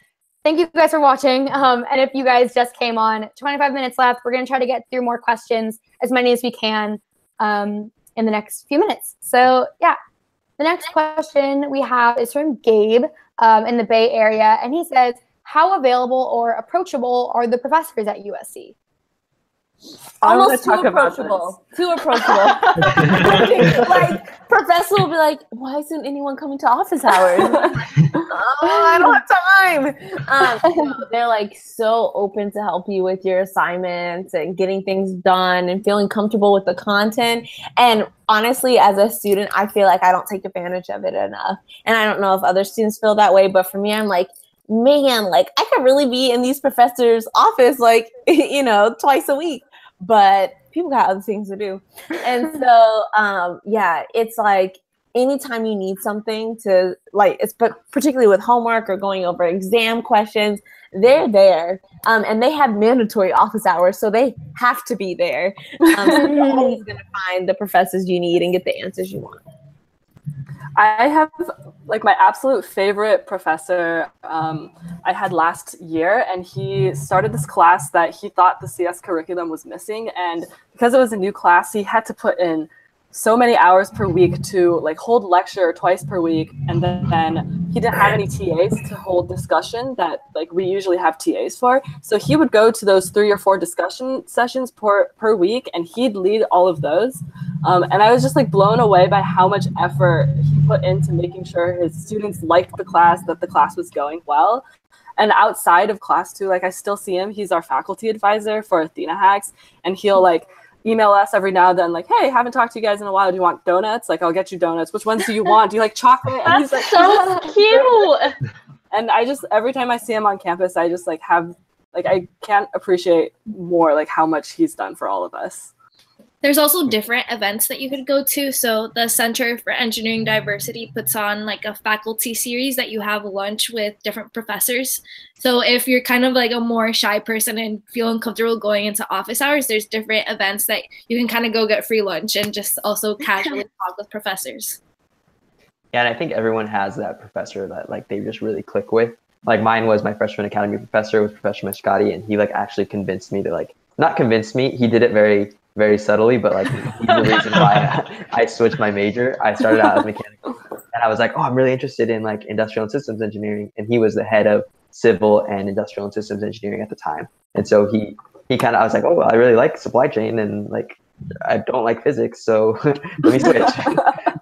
thank you guys for watching. And if you guys just came on, 25 minutes left. We're going to try to get through more questions, as many as we can. in the next few minutes. So yeah, the next question we have is from Gabe in the Bay Area. And he says, how available or approachable are the professors at USC? Almost too approachable. Too approachable. Like, professor will be like, why isn't anyone coming to office hours? I don't have time. They're like so open to help you with your assignments and getting things done and feeling comfortable with the content. And honestly, as a student, I feel like I don't take advantage of it enough. And I don't know if other students feel that way, but for me, I'm like, man, like I could really be in these professors' office, like, you know, twice a week, but people got other things to do. And so, yeah, it's like anytime you need something to like, it's but particularly with homework or going over exam questions, they're there. And they have mandatory office hours, so they have to be there. So you're always going to find the professors you need and get the answers you want. I have like my absolute favorite professor I had last year, and he started this class that he thought the CS curriculum was missing. And because it was a new class, he had to put in so many hours per week to like hold lecture twice per week. And then he didn't have any TAs to hold discussion that like we usually have TAs for. So he would go to those 3 or 4 discussion sessions per week, and he'd lead all of those. And I was just like blown away by how much effort he put into making sure his students liked the class, that the class was going well. And outside of class too, like I still see him. He's our faculty advisor for Athena Hacks, and he'll like email us every now and then, like, hey, haven't talked to you guys in a while. Do you want donuts? Like, I'll get you donuts. Which ones do you want? Do you like chocolate? And he's like, so cute. And I just, every time I see him on campus, I just like have, like, I can't appreciate more like how much he's done for all of us. There's also different events that you could go to. So the Center for Engineering Diversity puts on like a faculty series that you have lunch with different professors. So if you're kind of like a more shy person and feel uncomfortable going into office hours, there's different events that you can kind of go get free lunch and just also casually talk with professors. Yeah, and I think everyone has that professor that like they just really click with. Like mine was my freshman academy professor with Professor Mashkati, and he like actually convinced me to like, not convinced me, he did it very subtly, but like he's the reason why I switched my major. I started out as mechanical, and I was like, oh, I'm really interested in like industrial and systems engineering, and he was the head of civil and industrial and systems engineering at the time. And so he kind of, I was like, oh, well, I really like supply chain, and like I don't like physics, so let me switch.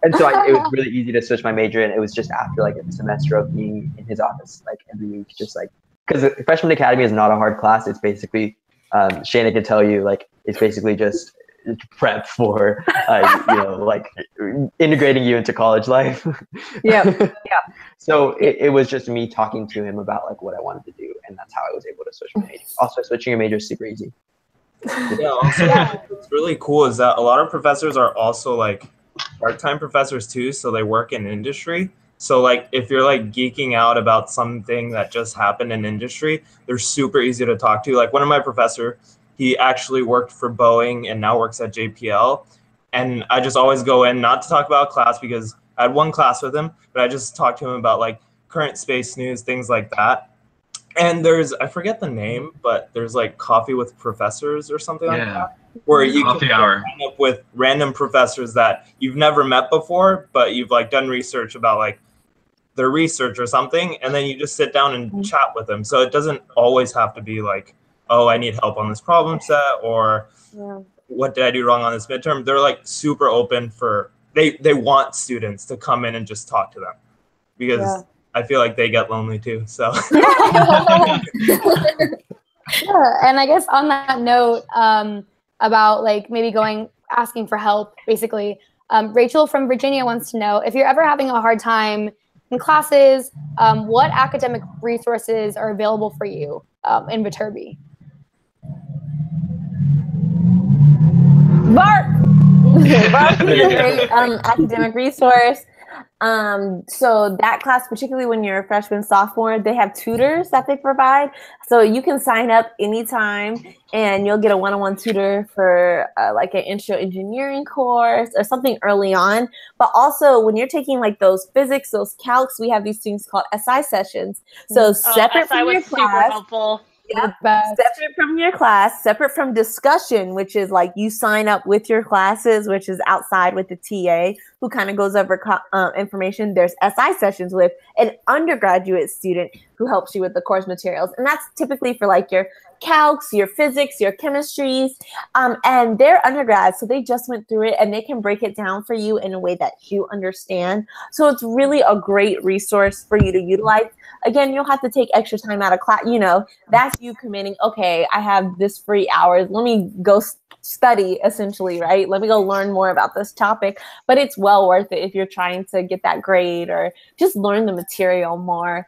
And so it was really easy to switch my major, and it was just after like a semester of being in his office like every week, just like, because freshman academy is not a hard class. It's basically Shana can tell you, like, it's basically just prep for, you know, like integrating you into college life. Yeah. So it was just me talking to him about like what I wanted to do, and that's how I was able to switch my major. Also, switching your major is super easy. Yeah, also, what's really cool is that a lot of professors are also like part-time professors too, so they work in industry. So like if you're like geeking out about something that just happened in industry, they're super easy to talk to. Like one of my professors, he actually worked for Boeing and now works at JPL. And I just always go in, not to talk about class because I had one class with him, but I just talked to him about like current space news, things like that. And there's, I forget the name, but there's like Coffee with Professors or something like that, where you Coffee can hour. sign up with random professors that you've never met before, but you've like done research about like their research or something, and then you just sit down and chat with them. So it doesn't always have to be like, oh, I need help on this problem set, or what did I do wrong on this midterm? They're like super open for, they want students to come in and just talk to them, because I feel like they get lonely too. So Yeah, and I guess on that note, about like maybe asking for help, basically, Rachel from Virginia wants to know, if you're ever having a hard time in classes, what academic resources are available for you in Viterbi? Bark is a great academic resource. So that class, particularly when you're a freshman, sophomore, they have tutors that they provide. So you can sign up anytime and you'll get a one-on-one tutor for like an intro engineering course or something early on. But also when you're taking like those physics, those calcs, we have these things called SI sessions. So separate from your class. Super helpful. Yeah, the best. separate from your class, separate from discussion, which is like you sign up with your classes, which is outside with the TA who kind of goes over information. There's SI sessions with an undergraduate student who helps you with the course materials. And that's typically for like your calcs, your physics, your chemistries, and they're undergrads, so they just went through it and they can break it down for you in a way that you understand. So it's really a great resource for you to utilize. Again, you'll have to take extra time out of class. You know, that's you committing, okay, I have this free hours. Let me go study, essentially, right? Let me go learn more about this topic. But it's well worth it if you're trying to get that grade or just learn the material more.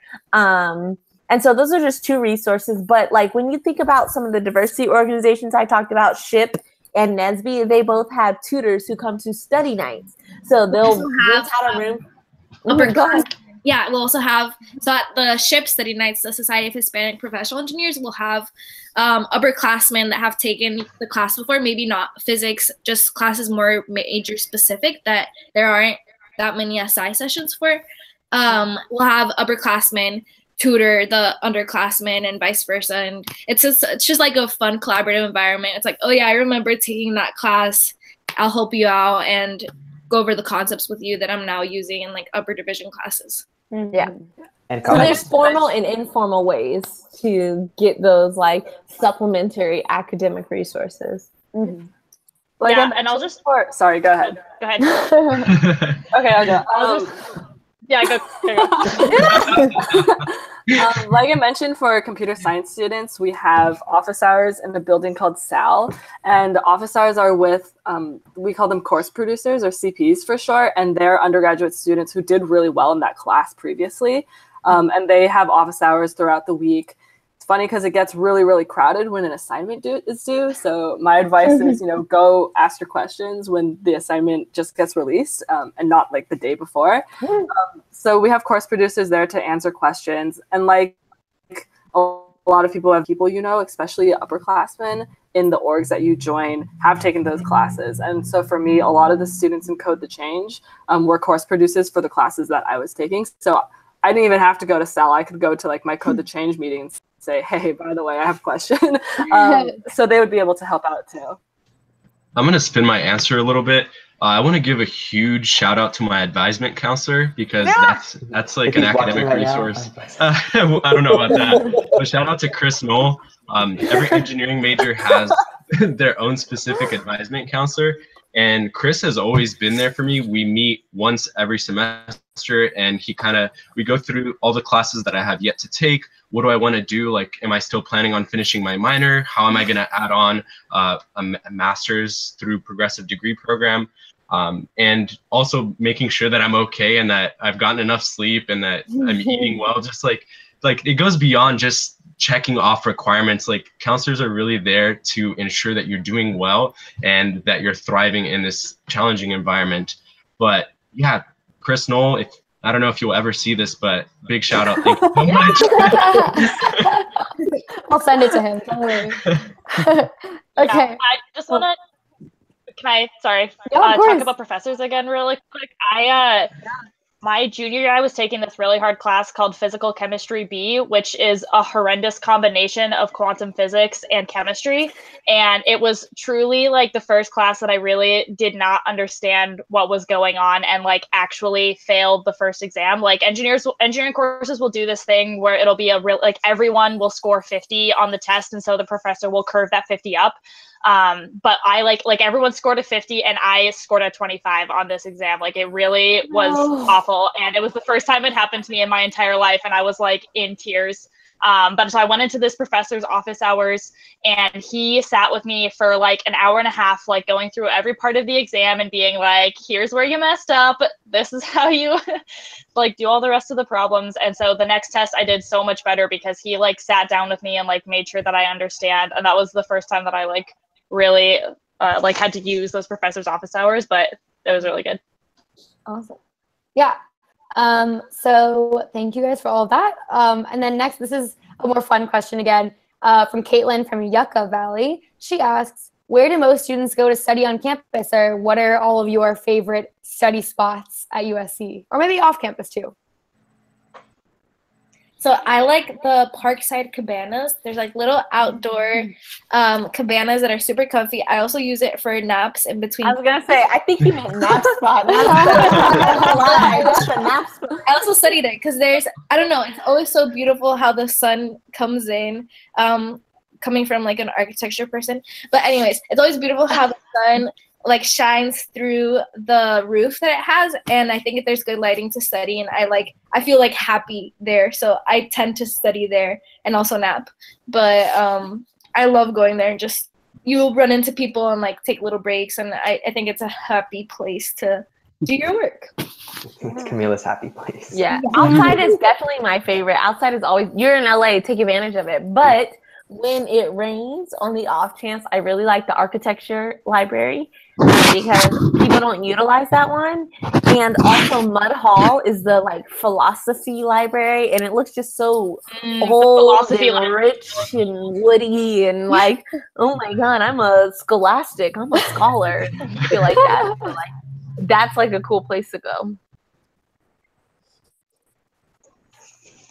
And so those are just two resources. But like when you think about some of the diversity organizations I talked about, SHIP and NSBE, they both have tutors who come to study nights. So they'll rent out a room. Go ahead. Yeah, we'll also have, so at the SHIP study nights, the Society of Hispanic Professional Engineers will have upperclassmen that have taken the class before, maybe not physics, just classes more major specific that there aren't that many SI sessions for. We'll have upperclassmen tutor the underclassmen and vice versa, and it's just like a fun collaborative environment. It's like, oh yeah, I remember taking that class, I'll help you out and go over the concepts with you that I'm now using in like upper division classes. Yeah. And so there's formal and informal ways to get those like supplementary academic resources. Like yeah, and I'll just sorry, go ahead. Go ahead. Okay, I'll go. Yeah, go. Like I mentioned, for computer science students, we have office hours in a building called SAL, and office hours are with, we call them course producers, or CPs for short, and they're undergraduate students who did really well in that class previously, and they have office hours throughout the week. It's funny because it gets really, really crowded when an assignment is due, so my advice is, go ask your questions when the assignment just gets released, and not like the day before. So we have course producers there to answer questions, and like a lot of people especially upperclassmen in the orgs that you join have taken those classes. And so for me, a lot of the students in Code the Change were course producers for the classes that I was taking. So I didn't even have to go to SAL. I could go to like my Code the Change meetings and say, hey, by the way, I have a question. So they would be able to help out too. I'm going to spin my answer a little bit. I want to give a huge shout out to my advisement counselor, because that's like an academic resource. I don't know about that. But shout out to Chris Knoll. Every engineering major has their own specific advisement counselor. And Chris has always been there for me. We meet once every semester, and we go through all the classes that I have yet to take. What do I want to do? Like, am I still planning on finishing my minor? How am I going to add on a master's through progressive degree program? And also making sure that I'm okay and that I've gotten enough sleep and that I'm eating well. Just like it goes beyond just checking off requirements. Like, counselors are really there to ensure that you're doing well and that you're thriving in this challenging environment. But yeah, Chris Knoll, I don't know if you'll ever see this, but big shout out. Thank you so much. I'll send it to him. Don't worry. Okay. Yeah, I just want to, talk about professors again really quick. My junior year, I was taking this really hard class called Physical Chemistry B, which is a horrendous combination of quantum physics and chemistry. And it was truly like the first class that I really did not understand what was going on and like actually failed the first exam. Like engineering courses will do this thing where it'll be like everyone will score 50 on the test. And so the professor will curve that 50 up. But I like everyone scored a 50 and I scored a 25 on this exam. Like, it really was awful. And it was the first time it happened to me in my entire life. And I was like in tears. But so I went into this professor's office hours, and he sat with me for like an hour and a half, like going through every part of the exam and being like, here's where you messed up. This is how you like do all the rest of the problems. And so the next test I did so much better because he like sat down with me and like made sure that I understand. And that was the first time that I like really like had to use those professors' office hours, but it was really good. Awesome. Yeah. So thank you guys for all of that. And then next, this is a more fun question again from Caitlin from Yucca Valley. She asks, where do most students go to study on campus, or what are all of your favorite study spots at USC, or maybe off campus too? So I like the parkside cabanas. There's like little outdoor cabanas that are super comfy. I also use it for naps in between. I was gonna say, I think you meant nap spot. That's a nap spot. I also study there because there's, I don't know, it's always so beautiful how the sun comes in, coming from like an architecture person. But anyways, it's always beautiful how the sun like shines through the roof that it has, and I think if there's good lighting to study, and I feel like happy there, so I tend to study there and also nap. But I love going there, and just you'll run into people and like take little breaks, and I think it's a happy place to do your work. It's Camila's happy place. Yeah, outside is definitely my favorite. Outside is always, you're in LA, take advantage of it. But when it rains, on the off chance, I really like the architecture library because people don't utilize that one. And also Mud Hall is the like philosophy library, and it looks just so old and rich and woody and like, oh my God, I'm a scholastic, I'm a scholar. I feel like that. So, like, that's like a cool place to go.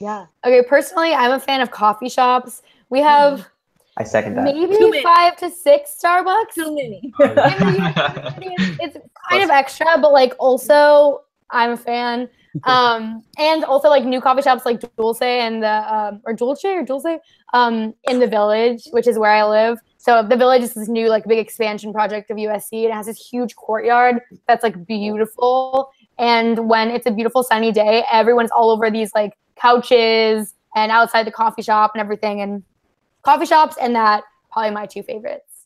Yeah. Okay, personally, I'm a fan of coffee shops. We have I second that. maybe 5 to 6 Starbucks. Too many. It's kind of extra, but like also I'm a fan. And also like new coffee shops like Dulce and the or Dulce in the Village, which is where I live. So the Village is this new like big expansion project of USC. It has this huge courtyard that's like beautiful. And when it's a beautiful sunny day, everyone's all over these like couches and outside the coffee shop and everything. And coffee shops and that, probably my 2 favorites.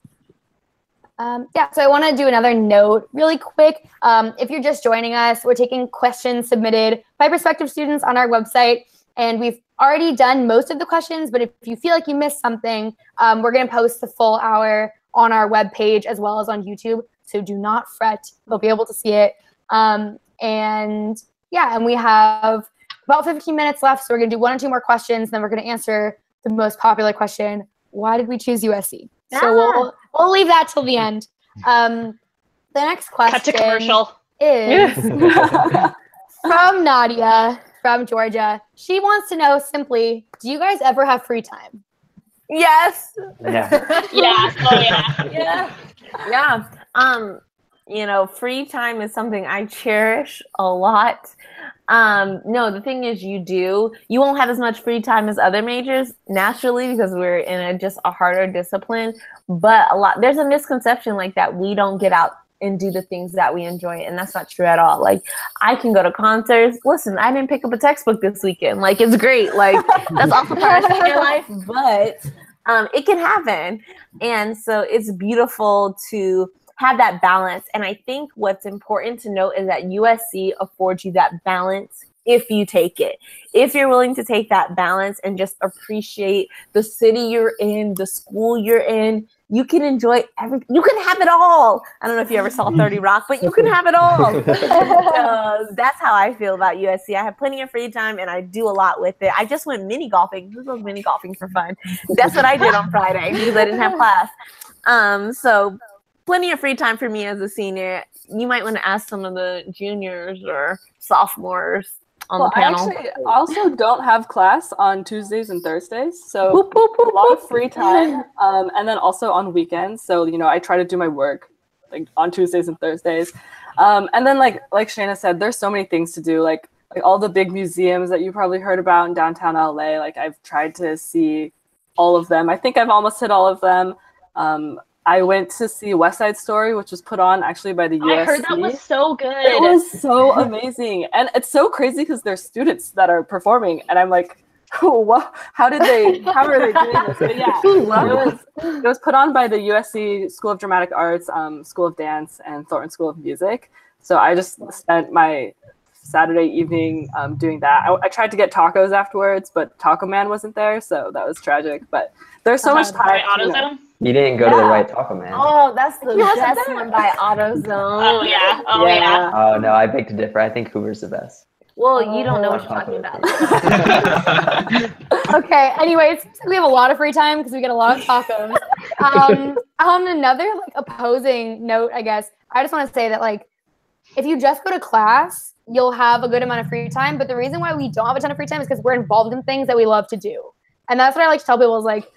Yeah, so I want to do another note really quick. If you're just joining us, we're taking questions submitted by prospective students on our website. And we've already done most of the questions, but if you feel like you missed something, we're going to post the full hour on our webpage as well as on YouTube. So do not fret. You'll be able to see it. And yeah, and we have about 15 minutes left. So we're going to do 1 or 2 more questions. Then we're going to answer the most popular question: why did we choose USC? So we'll leave that till the end. The next question Cut to commercial. is from Nadia from Georgia. She wants to know simply, do you guys ever have free time? Yes. Yeah. Yeah. Oh yeah. Yeah. You know, free time is something I cherish a lot. No, the thing is you won't have as much free time as other majors naturally because we're in just a harder discipline, but there's a misconception like that we don't get out and do the things that we enjoy, and that's not true at all. Like, I can go to concerts. Listen, I didn't pick up a textbook this weekend. Like, it's great. Like, that's also part of your life, but it can happen. And so it's beautiful to have that balance. And I think what's important to note is that USC affords you that balance if you take it. If you're willing to take that balance and just appreciate the city you're in, the school you're in, you can enjoy everything. You can have it all. I don't know if you ever saw 30 Rock, but you can have it all. So that's how I feel about USC. I have plenty of free time and I do a lot with it. I just went mini golfing. This was mini golfing for fun. That's what I did on Friday because I didn't have class. So plenty of free time for me as a senior. You might want to ask some of the juniors or sophomores on the panel. I actually also don't have class on Tuesdays and Thursdays, so a lot of free time. And then also on weekends. So, you know, I try to do my work like on Tuesdays and Thursdays. And then like Shayna said, there's so many things to do, like all the big museums that you probably heard about in downtown LA. Like, I've tried to see all of them. I think I've almost hit all of them. I went to see West Side Story, which was put on actually by the USC. I heard that was so good. It was so amazing. And it's so crazy because there's students that are performing. And I'm like, what? How are they doing this? But yeah, it was put on by the USC School of Dramatic Arts, School of Dance, and Thornton School of Music. So I just spent my Saturday evening doing that. I tried to get tacos afterwards, but Taco Man wasn't there. So that was tragic. But there's so much time. AutoZone? You didn't go to the right Taco Man. Oh, that's the best one by AutoZone. Oh yeah. Oh yeah. Oh no, I beg to differ. I think Hoover's the best. Well, you don't know what you're talking about. Okay, anyways, we have a lot of free time because we get a lot of tacos. On another like opposing note, I guess, I just want to say that like if you just go to class, you'll have a good amount of free time. But the reason why we don't have a ton of free time is because we're involved in things that we love to do. And that's what I like to tell people is like,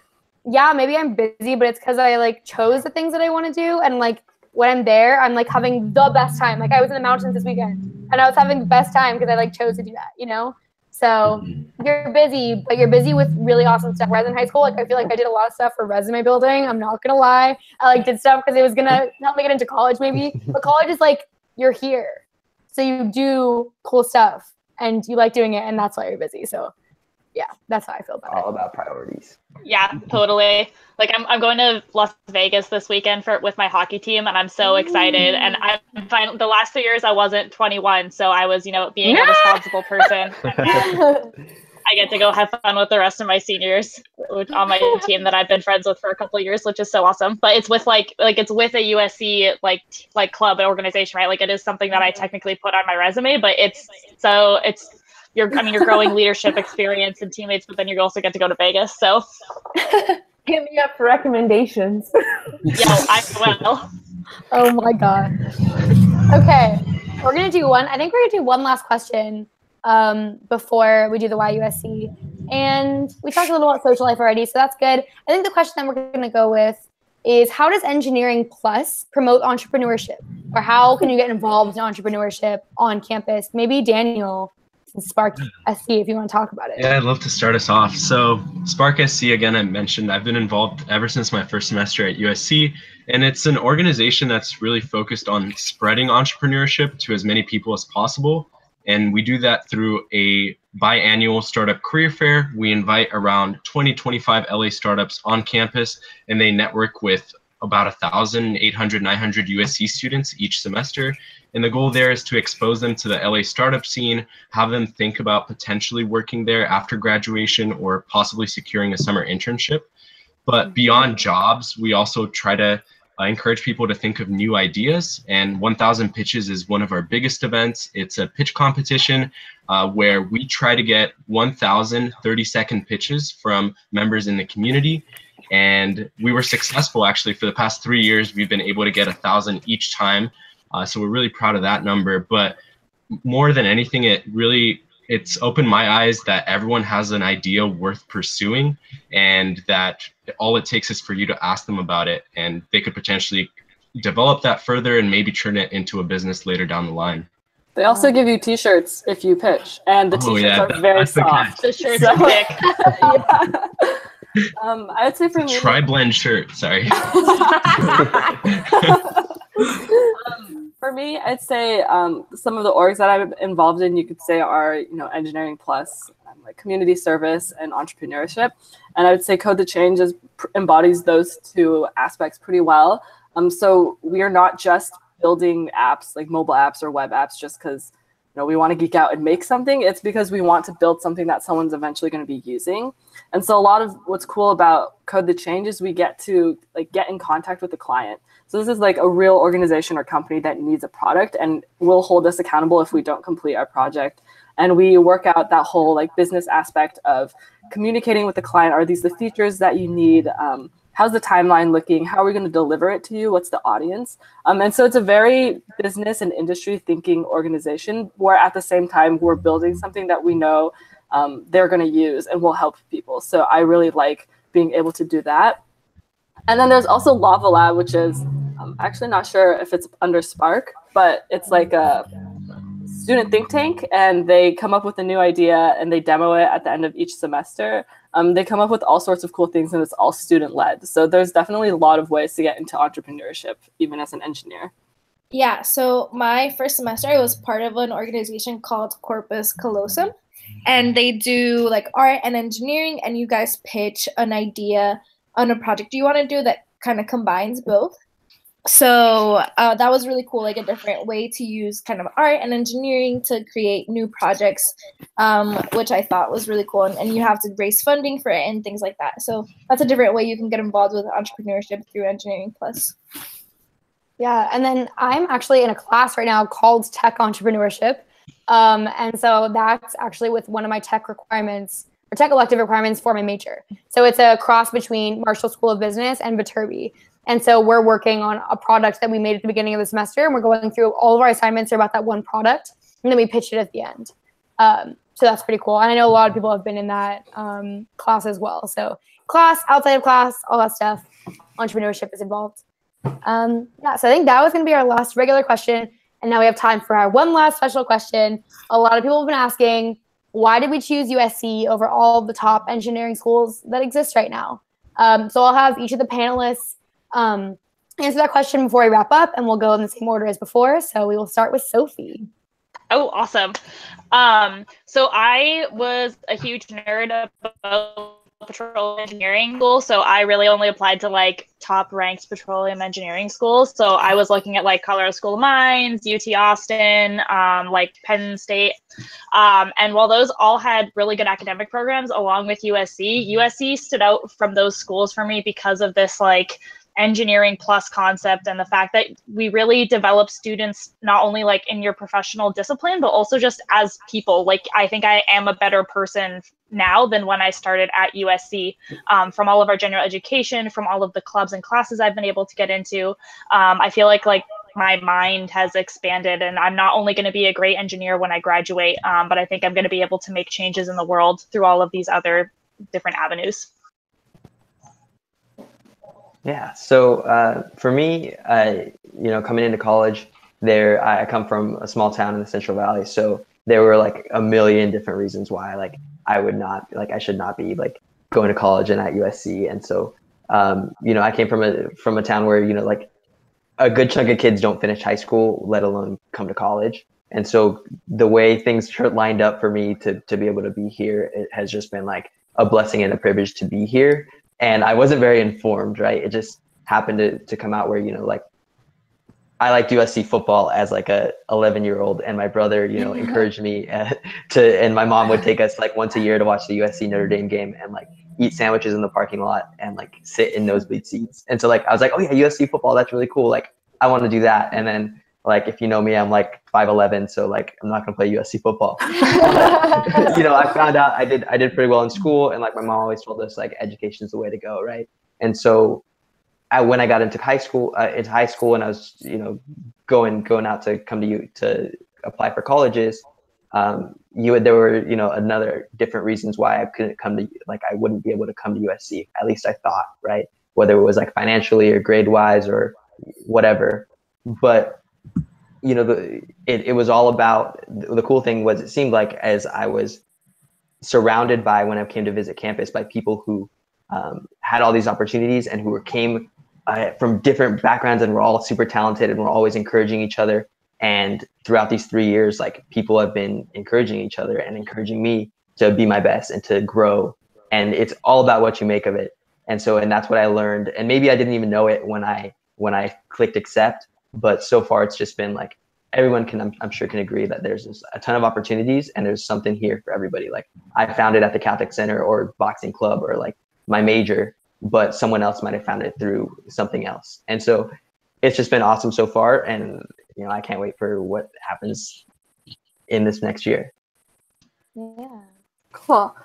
yeah, maybe I'm busy, but it's because I like chose the things that I want to do. And like when I'm there, I'm like having the best time. Like I was in the mountains this weekend and I was having the best time because I like chose to do that, you know? So you're busy, but you're busy with really awesome stuff. Whereas in high school, like I feel like I did a lot of stuff for resume building. I'm not gonna lie. I like did stuff because it was gonna help me get into college maybe. But college is like, you're here. So you do cool stuff and you like doing it and that's why you're busy. So yeah, that's how I feel about it. All about priorities. Yeah, totally. Like I'm going to Las Vegas this weekend with my hockey team, and I'm so excited. And I'm fine. The last 2 years I wasn't 21, so I was, being a responsible person. I get to go have fun with the rest of my seniors on my team that I've been friends with for a couple of years, which is so awesome. But it's with it's with a USC like club and organization, right? Like it is something that I technically put on my resume, but you're growing leadership experience and teammates, but then you also get to go to Vegas. So hit me up for recommendations. Yo, I will. Oh my God. Okay, we're gonna do one. I think we're gonna do one last question before we do the YUSC. And we talked a little about social life already, so that's good. I think the question that we're gonna go with is, how does Engineering Plus promote entrepreneurship? Or how can you get involved in entrepreneurship on campus? Maybe Daniel, Spark SC, if you want to talk about it. Yeah, I'd love to start us off. So Spark SC, again, I mentioned, I've been involved ever since my first semester at USC, and it's an organization that's really focused on spreading entrepreneurship to as many people as possible. And we do that through a biannual startup career fair. We invite around 20-25 LA startups on campus, and they network with about 1,800, 900 USC students each semester. And the goal there is to expose them to the LA startup scene, have them think about potentially working there after graduation or possibly securing a summer internship. But beyond jobs, we also try to encourage people to think of new ideas. And 1,000 Pitches is one of our biggest events. It's a pitch competition where we try to get 1,000 30-second pitches from members in the community. And we were successful, actually. For the past 3 years, we've been able to get 1,000 each time. So we're really proud of that number. But more than anything, it's opened my eyes that everyone has an idea worth pursuing, and that all it takes is for you to ask them about it, and they could potentially develop that further and maybe turn it into a business later down the line. They also give you t-shirts if you pitch, and the t-shirts are very soft. The shirts are thick. I would say for me, tri-blend shirt, sorry. For me, I'd say some of the orgs that I'm involved in, you could say, are Engineering Plus, like community service and entrepreneurship. And I would say Code the Change embodies those two aspects pretty well. So we are not just building apps like mobile apps or web apps just because we want to geek out and make something. It's because we want to build something that someone's eventually going to be using. And so a lot of what's cool about Code the Change is we get to get in contact with the client. So this is like a real organization or company that needs a product and will hold us accountable if we don't complete our project. And we work out that whole business aspect of communicating with the client. Are these the features that you need? How's the timeline looking? How are we going to deliver it to you? What's the audience? And so it's a very business and industry thinking organization where at the same time we're building something that we know they're going to use and will help people. So I really like being able to do that. And then there's also Lava Lab, which is I'm actually not sure if it's under Spark, but it's like a student think tank, and they come up with a new idea and they demo it at the end of each semester. They come up with all sorts of cool things, and it's all student-led. So there's definitely a lot of ways to get into entrepreneurship, even as an engineer. Yeah, so my first semester, I was part of an organization called Corpus Callosum, and they do art and engineering, and you guys pitch an idea on a project you want to do that kind of combines both. So that was really cool, a different way to use kind of art and engineering to create new projects, which I thought was really cool. And you have to raise funding for it and things like that. So that's a different way you can get involved with entrepreneurship through Engineering Plus. Yeah, and then I'm actually in a class right now called Tech Entrepreneurship. And so that's actually with one of my tech requirements, or tech elective requirements for my major. So it's a cross between Marshall School of Business and Viterbi. And so we're working on a product that we made at the beginning of the semester, and we're going through all of our assignments are about that one product. and then we pitch it at the end. So that's pretty cool. And I know a lot of people have been in that class as well. So class, outside of class, all that stuff, entrepreneurship is involved. Yeah, so I think that was going to be our last regular question. And now we have time for our one last special question. A lot of people have been asking, why did we choose USC over all the top engineering schools that exist right now? So I'll have each of the panelists answer that question before we wrap up, and we'll go in the same order as before. So we will start with Sophie. Oh, awesome. So I was a huge nerd about petroleum engineering school, so I really only applied to like top ranked petroleum engineering schools. So I was looking at like Colorado School of Mines, UT Austin, like Penn State. And while those all had really good academic programs along with USC stood out from those schools for me because of this like engineering plus concept and the fact that we really develop students not only like in your professional discipline, but also just as people. Like, I think I am a better person now than when I started at USC, from all of our general education, from all of the clubs and classes I've been able to get into. I feel like my mind has expanded, and I'm not only going to be a great engineer when I graduate, but I think I'm going to be able to make changes in the world through all of these other different avenues. Yeah. So for me, coming into college, I come from a small town in the Central Valley, so there were like a million different reasons why I should not be like going to college and at USC. And so I came from a town where like a good chunk of kids don't finish high school, let alone come to college. And so the way things lined up for me to be able to be here, it has just been like a blessing and a privilege to be here. And I wasn't very informed, right? It just happened to come out where, I liked USC football as like a 11-year-old, and my brother, encouraged me and my mom would take us like once a year to watch the USC Notre Dame game and like eat sandwiches in the parking lot and like sit in nosebleed seats. And so like, I was like, oh yeah, USC football, that's really cool. Like, I want to do that. And then like, if you know me, I'm like 5'11", so like, I'm not going to play USC football. I found out I did pretty well in school, and like my mom always told us like education is the way to go, right? And so when I got into high school, and I was going out to come to apply for colleges, there were another different reasons why I couldn't come to, like, I wouldn't be able to come to USC. At least I thought, right? Whether it was like financially or grade wise or whatever, but it was all about, the cool thing was, it seemed like as I was surrounded by, when I came to visit campus, by people who had all these opportunities and who came from different backgrounds and were all super talented and were always encouraging each other. And throughout these 3 years, like, people have been encouraging each other and encouraging me to be my best and to grow. And it's all about what you make of it. And that's what I learned. And maybe I didn't even know it when I clicked accept. But so far, it's just been like, everyone I'm sure can agree that there's a ton of opportunities and there's something here for everybody. Like, I found it at the Catholic Center or boxing club or like my major, but someone else might have found it through something else. And so it's just been awesome so far. And, I can't wait for what happens in this next year. Yeah. Cool.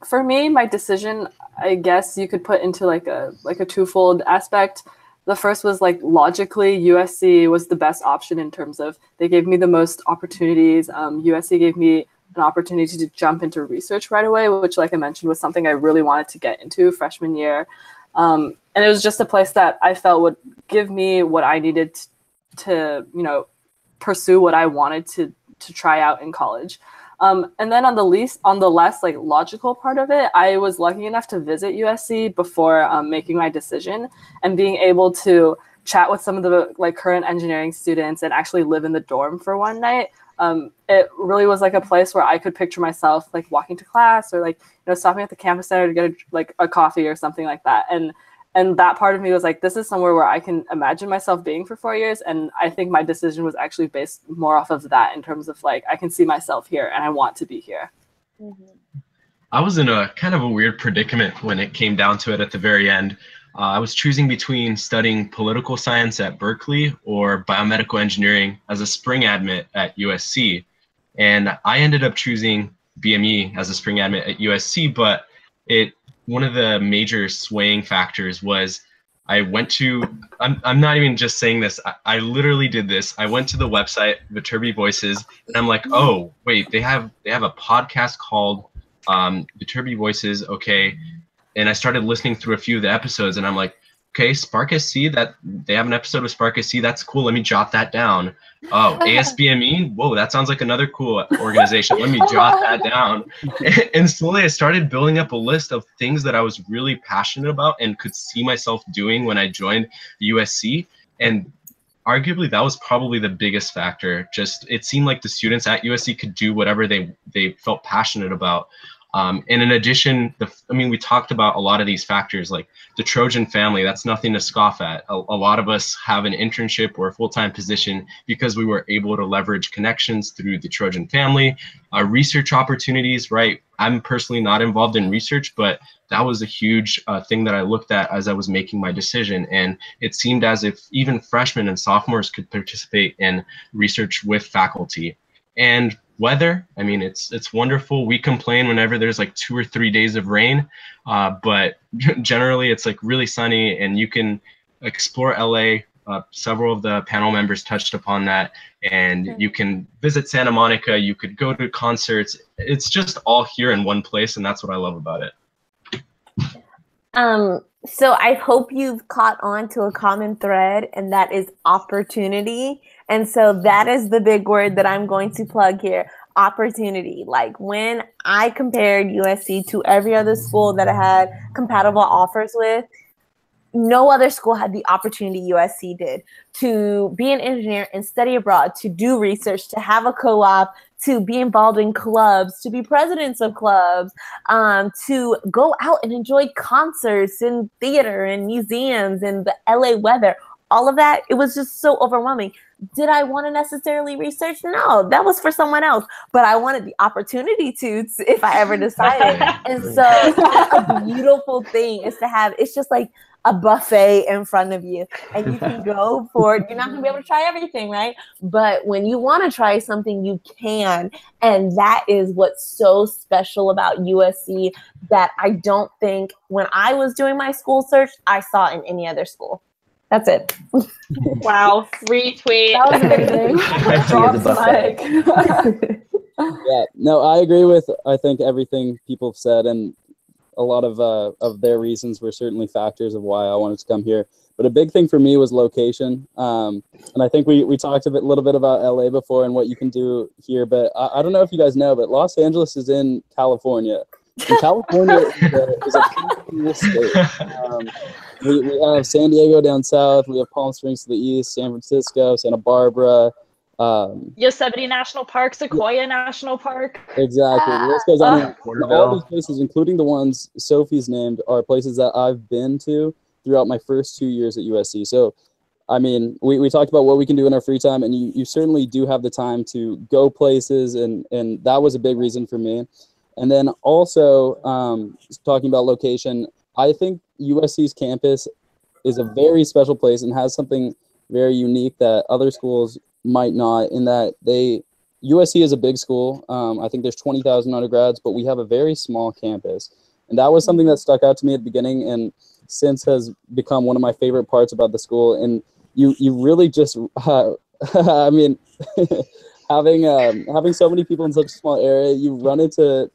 For me, my decision, I guess you could put into like a twofold aspect. The first was like, logically, USC was the best option in terms of they gave me the most opportunities. USC gave me an opportunity to jump into research right away, which, like I mentioned, was something I really wanted to get into freshman year. And it was just a place that I felt would give me what I needed to pursue what I wanted to try out in college. And then on the less like logical part of it, I was lucky enough to visit USC before making my decision, and being able to chat with some of the like current engineering students and actually live in the dorm for one night. It really was like a place where I could picture myself like walking to class or like, stopping at the campus center to get a coffee or something like that. And that part of me was like, this is somewhere where I can imagine myself being for 4 years. And I think my decision was actually based more off of that, in terms of like, I can see myself here and I want to be here. Mm-hmm. I was in a kind of a weird predicament when it came down to it at the very end. I was choosing between studying political science at Berkeley or biomedical engineering as a spring admit at USC. And I ended up choosing BME as a spring admit at USC, but one of the major swaying factors was I went to, I'm not even just saying this, I literally did this. I went to the website, Viterbi Voices, and I'm like, oh, wait, they have a podcast called Viterbi Voices, okay. And I started listening through a few of the episodes, and I'm like, okay, Spark SC, that they have an episode with Spark SC, that's cool, let me jot that down. Oh, ASBME, whoa, that sounds like another cool organization, let me jot that down. And slowly I started building up a list of things that I was really passionate about and could see myself doing when I joined the USC. And arguably that was probably the biggest factor. Just, it seemed like the students at USC could do whatever they felt passionate about. And in addition, we talked about a lot of these factors, like the Trojan family, that's nothing to scoff at. A lot of us have an internship or a full-time position because we were able to leverage connections through the Trojan family. Research opportunities, right? I'm personally not involved in research, but that was a huge thing that I looked at as I was making my decision. And it seemed as if even freshmen and sophomores could participate in research with faculty. And weather, I mean, it's wonderful. We complain whenever there's like 2 or 3 days of rain, but generally it's like really sunny and you can explore LA. Several of the panel members touched upon that, and you can visit Santa Monica, you could go to concerts. It's just all here in one place, and that's what I love about it. So I hope you've caught on to a common thread, and that is opportunity. And so that is the big word that I'm going to plug here, opportunity. Like when I compared USC to every other school that I had compatible offers with, no other school had the opportunity USC did to be an engineer and study abroad, to do research, to have a co-op, to be involved in clubs, to be presidents of clubs, to go out and enjoy concerts and theater and museums and the LA weather. All of that, it was just so overwhelming. Did I want to necessarily research? No, that was for someone else. But I wanted the opportunity to if I ever decided. And so that's a beautiful thing is to have, it's just like a buffet in front of you. And you can go for it. You're not going to be able to try everything, right? But when you want to try something, you can. And that is what's so special about USC that I don't think when I was doing my school search, I saw in any other school. That's it. Wow. Retweet. That was amazing. Yeah, no, I agree with, I think, everything people have said, and a lot of their reasons were certainly factors of why I wanted to come here. But a big thing for me was location. And I think we talked a little bit about LA before and what you can do here, but I don't know if you guys know, but Los Angeles is in California. And California is a cool state. We have San Diego down south. We have Palm Springs to the east, San Francisco, Santa Barbara. Yosemite National Park, Sequoia National Park. Exactly. The list goes on. All these places, including the ones Sophie's named, are places that I've been to throughout my first 2 years at USC. So, I mean, we talked about what we can do in our free time, and you certainly do have the time to go places, and that was a big reason for me. And then also, talking about location, I think USC's campus is a very special place and has something very unique that other schools might not, in that USC is a big school. I think there's 20,000 undergrads, but we have a very small campus. And that was something that stuck out to me at the beginning and since has become one of my favorite parts about the school. And you really just, I mean, having so many people in such a small area, you run into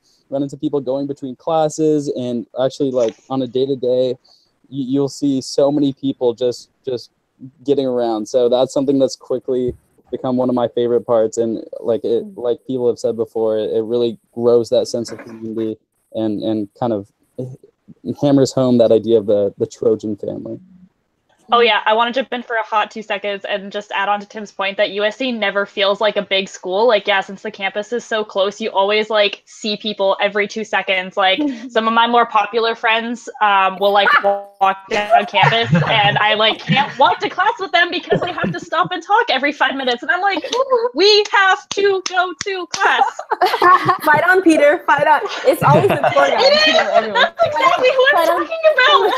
people going between classes, and actually, like, on a day-to-day, you'll see so many people just getting around. So that's something that's quickly become one of my favorite parts. And like people have said before, it really grows that sense of community and kind of hammers home that idea of the Trojan family. Oh yeah, I want to jump in for a hot 2 seconds and just add on to Tim's point that USC never feels like a big school. Like, yeah, since the campus is so close, you always like see people every 2 seconds. Like some of my more popular friends will like walk down campus, and I like can't walk to class with them because they have to stop and talk every 5 minutes. And I'm like, we have to go to class. Fight on, Peter. Fight on. It's always a tour guide. That's exactly what I'm talking about.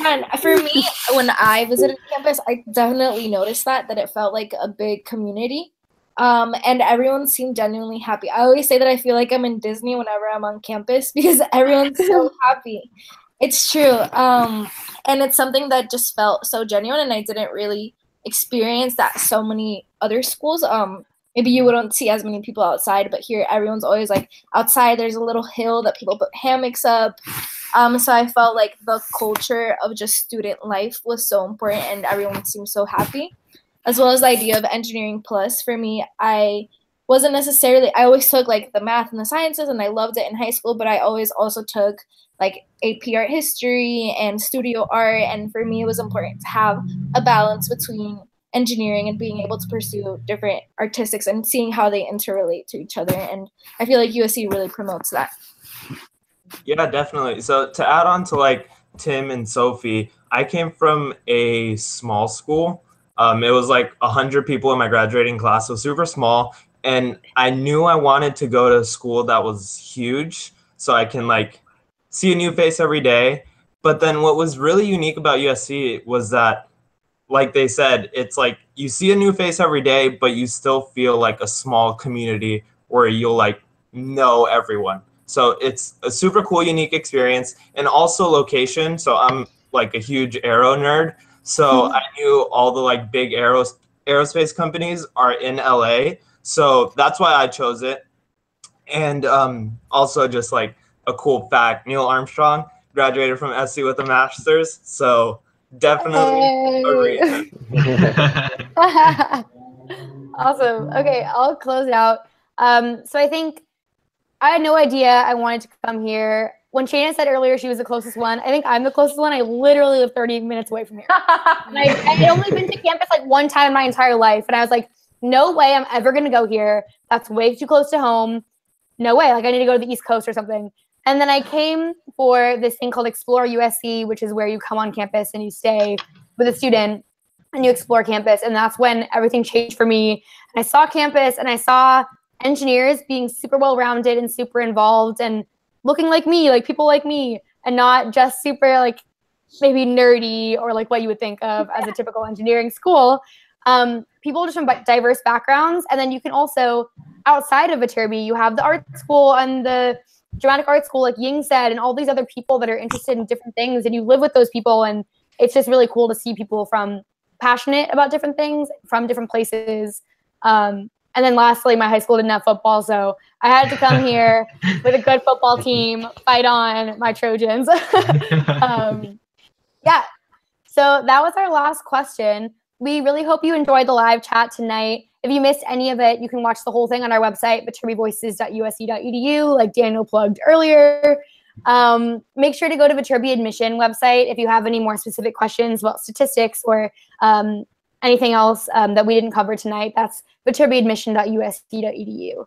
And for me, when I visited campus, I definitely noticed that it felt like a big community. And everyone seemed genuinely happy. I always say that I feel like I'm in Disney whenever I'm on campus because everyone's so happy. It's true. And it's something that just felt so genuine, and I didn't really experience that so many other schools. Maybe you wouldn't see as many people outside, but here everyone's always like outside. There's a little hill that people put hammocks up. So I felt like the culture of just student life was so important, and everyone seemed so happy, as well as the idea of engineering plus. For me, I always took like the math and the sciences, and I loved it in high school, but I always also took like AP art history and studio art. And for me, it was important to have a balance between engineering and being able to pursue different artistics and seeing how they interrelate to each other. And I feel like USC really promotes that. Yeah, definitely. So to add on to like Tim and Sophie, I came from a small school. It was like 100 people in my graduating class, so super small. And I knew I wanted to go to a school that was huge so I can like see a new face every day. But then what was really unique about USC was that, like they said, it's like you see a new face every day, but you still feel like a small community where you'll like know everyone. So it's a super cool, unique experience, and also location. So I'm like a huge aero nerd. So I knew all the like big aerospace companies are in LA. So that's why I chose it. And also just like a cool fact, Neil Armstrong graduated from SC with a master's. So definitely a reason. Awesome. Okay, I'll close it out. So I think I had no idea I wanted to come here. When Shayna said earlier she was the closest one, I think I'm the closest one. I literally live 30 minutes away from here. And I had only been to campus like one time in my entire life. And I was like, no way I'm ever going to go here. That's way too close to home. No way. Like I need to go to the East Coast or something. And then I came for this thing called Explore USC, which is where you come on campus and you stay with a student and you explore campus. And that's when everything changed for me. And I saw campus and I saw engineers being super well-rounded and super involved and looking like me, like people like me, and not just super like maybe nerdy or like what you would think of as a typical engineering school. People just from diverse backgrounds. And then you can also, outside of Viterbi, you have the art school and the dramatic art school, like Ying said, and all these other people that are interested in different things, and you live with those people. And it's just really cool to see people from passionate about different things from different places. And then lastly, my high school didn't have football, so I had to come here with a good football team, fight on my Trojans. Yeah, so that was our last question. We really hope you enjoyed the live chat tonight. If you missed any of it, you can watch the whole thing on our website, viterbivoices.usc.edu, like Daniel plugged earlier. Make sure to go to Viterbi admission website if you have any more specific questions about statistics or anything else that we didn't cover tonight. That's viterbiadmission.usc.edu.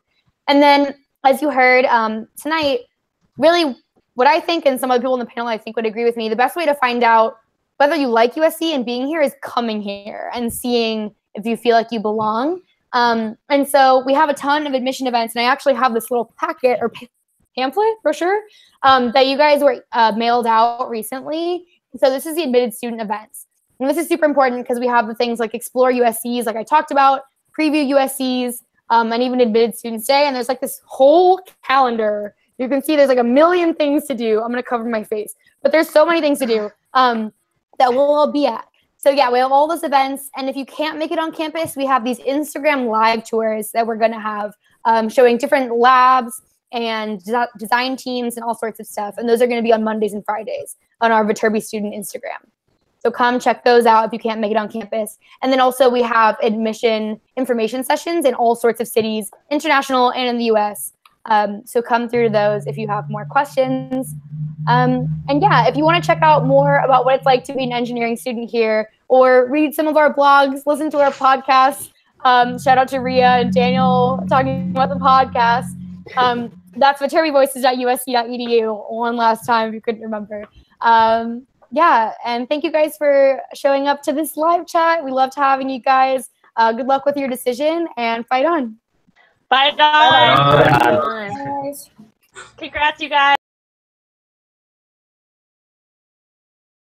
And then, as you heard tonight, really what I think, and some other people in the panel I think would agree with me, the best way to find out whether you like USC and being here is coming here and seeing if you feel like you belong. And so we have a ton of admission events, and I actually have this little packet or pamphlet brochure that you guys were mailed out recently. So this is the admitted student events. And this is super important because we have the things like Explore USCs, like I talked about, Preview USCs, and even Admitted Students Day. And there's like this whole calendar. You can see there's like a million things to do. I'm going to cover my face. But there's so many things to do that we'll all be at. So yeah, we have all those events. And if you can't make it on campus, we have these Instagram live tours that we're going to have showing different labs and design teams and all sorts of stuff. And those are going to be on Mondays and Fridays on our Viterbi student Instagram. So come check those out if you can't make it on campus. And then also we have admission information sessions in all sorts of cities, international and in the US. So come through those if you have more questions. And yeah, if you want to check out more about what it's like to be an engineering student here, or read some of our blogs, listen to our podcasts, shout out to Ria and Daniel talking about the podcast. That's viterbivoices.usc.edu. One last time if you couldn't remember. Yeah, and thank you guys for showing up to this live chat. We loved having you guys. Good luck with your decision and fight on. Fight on. Bye. Congrats, you guys.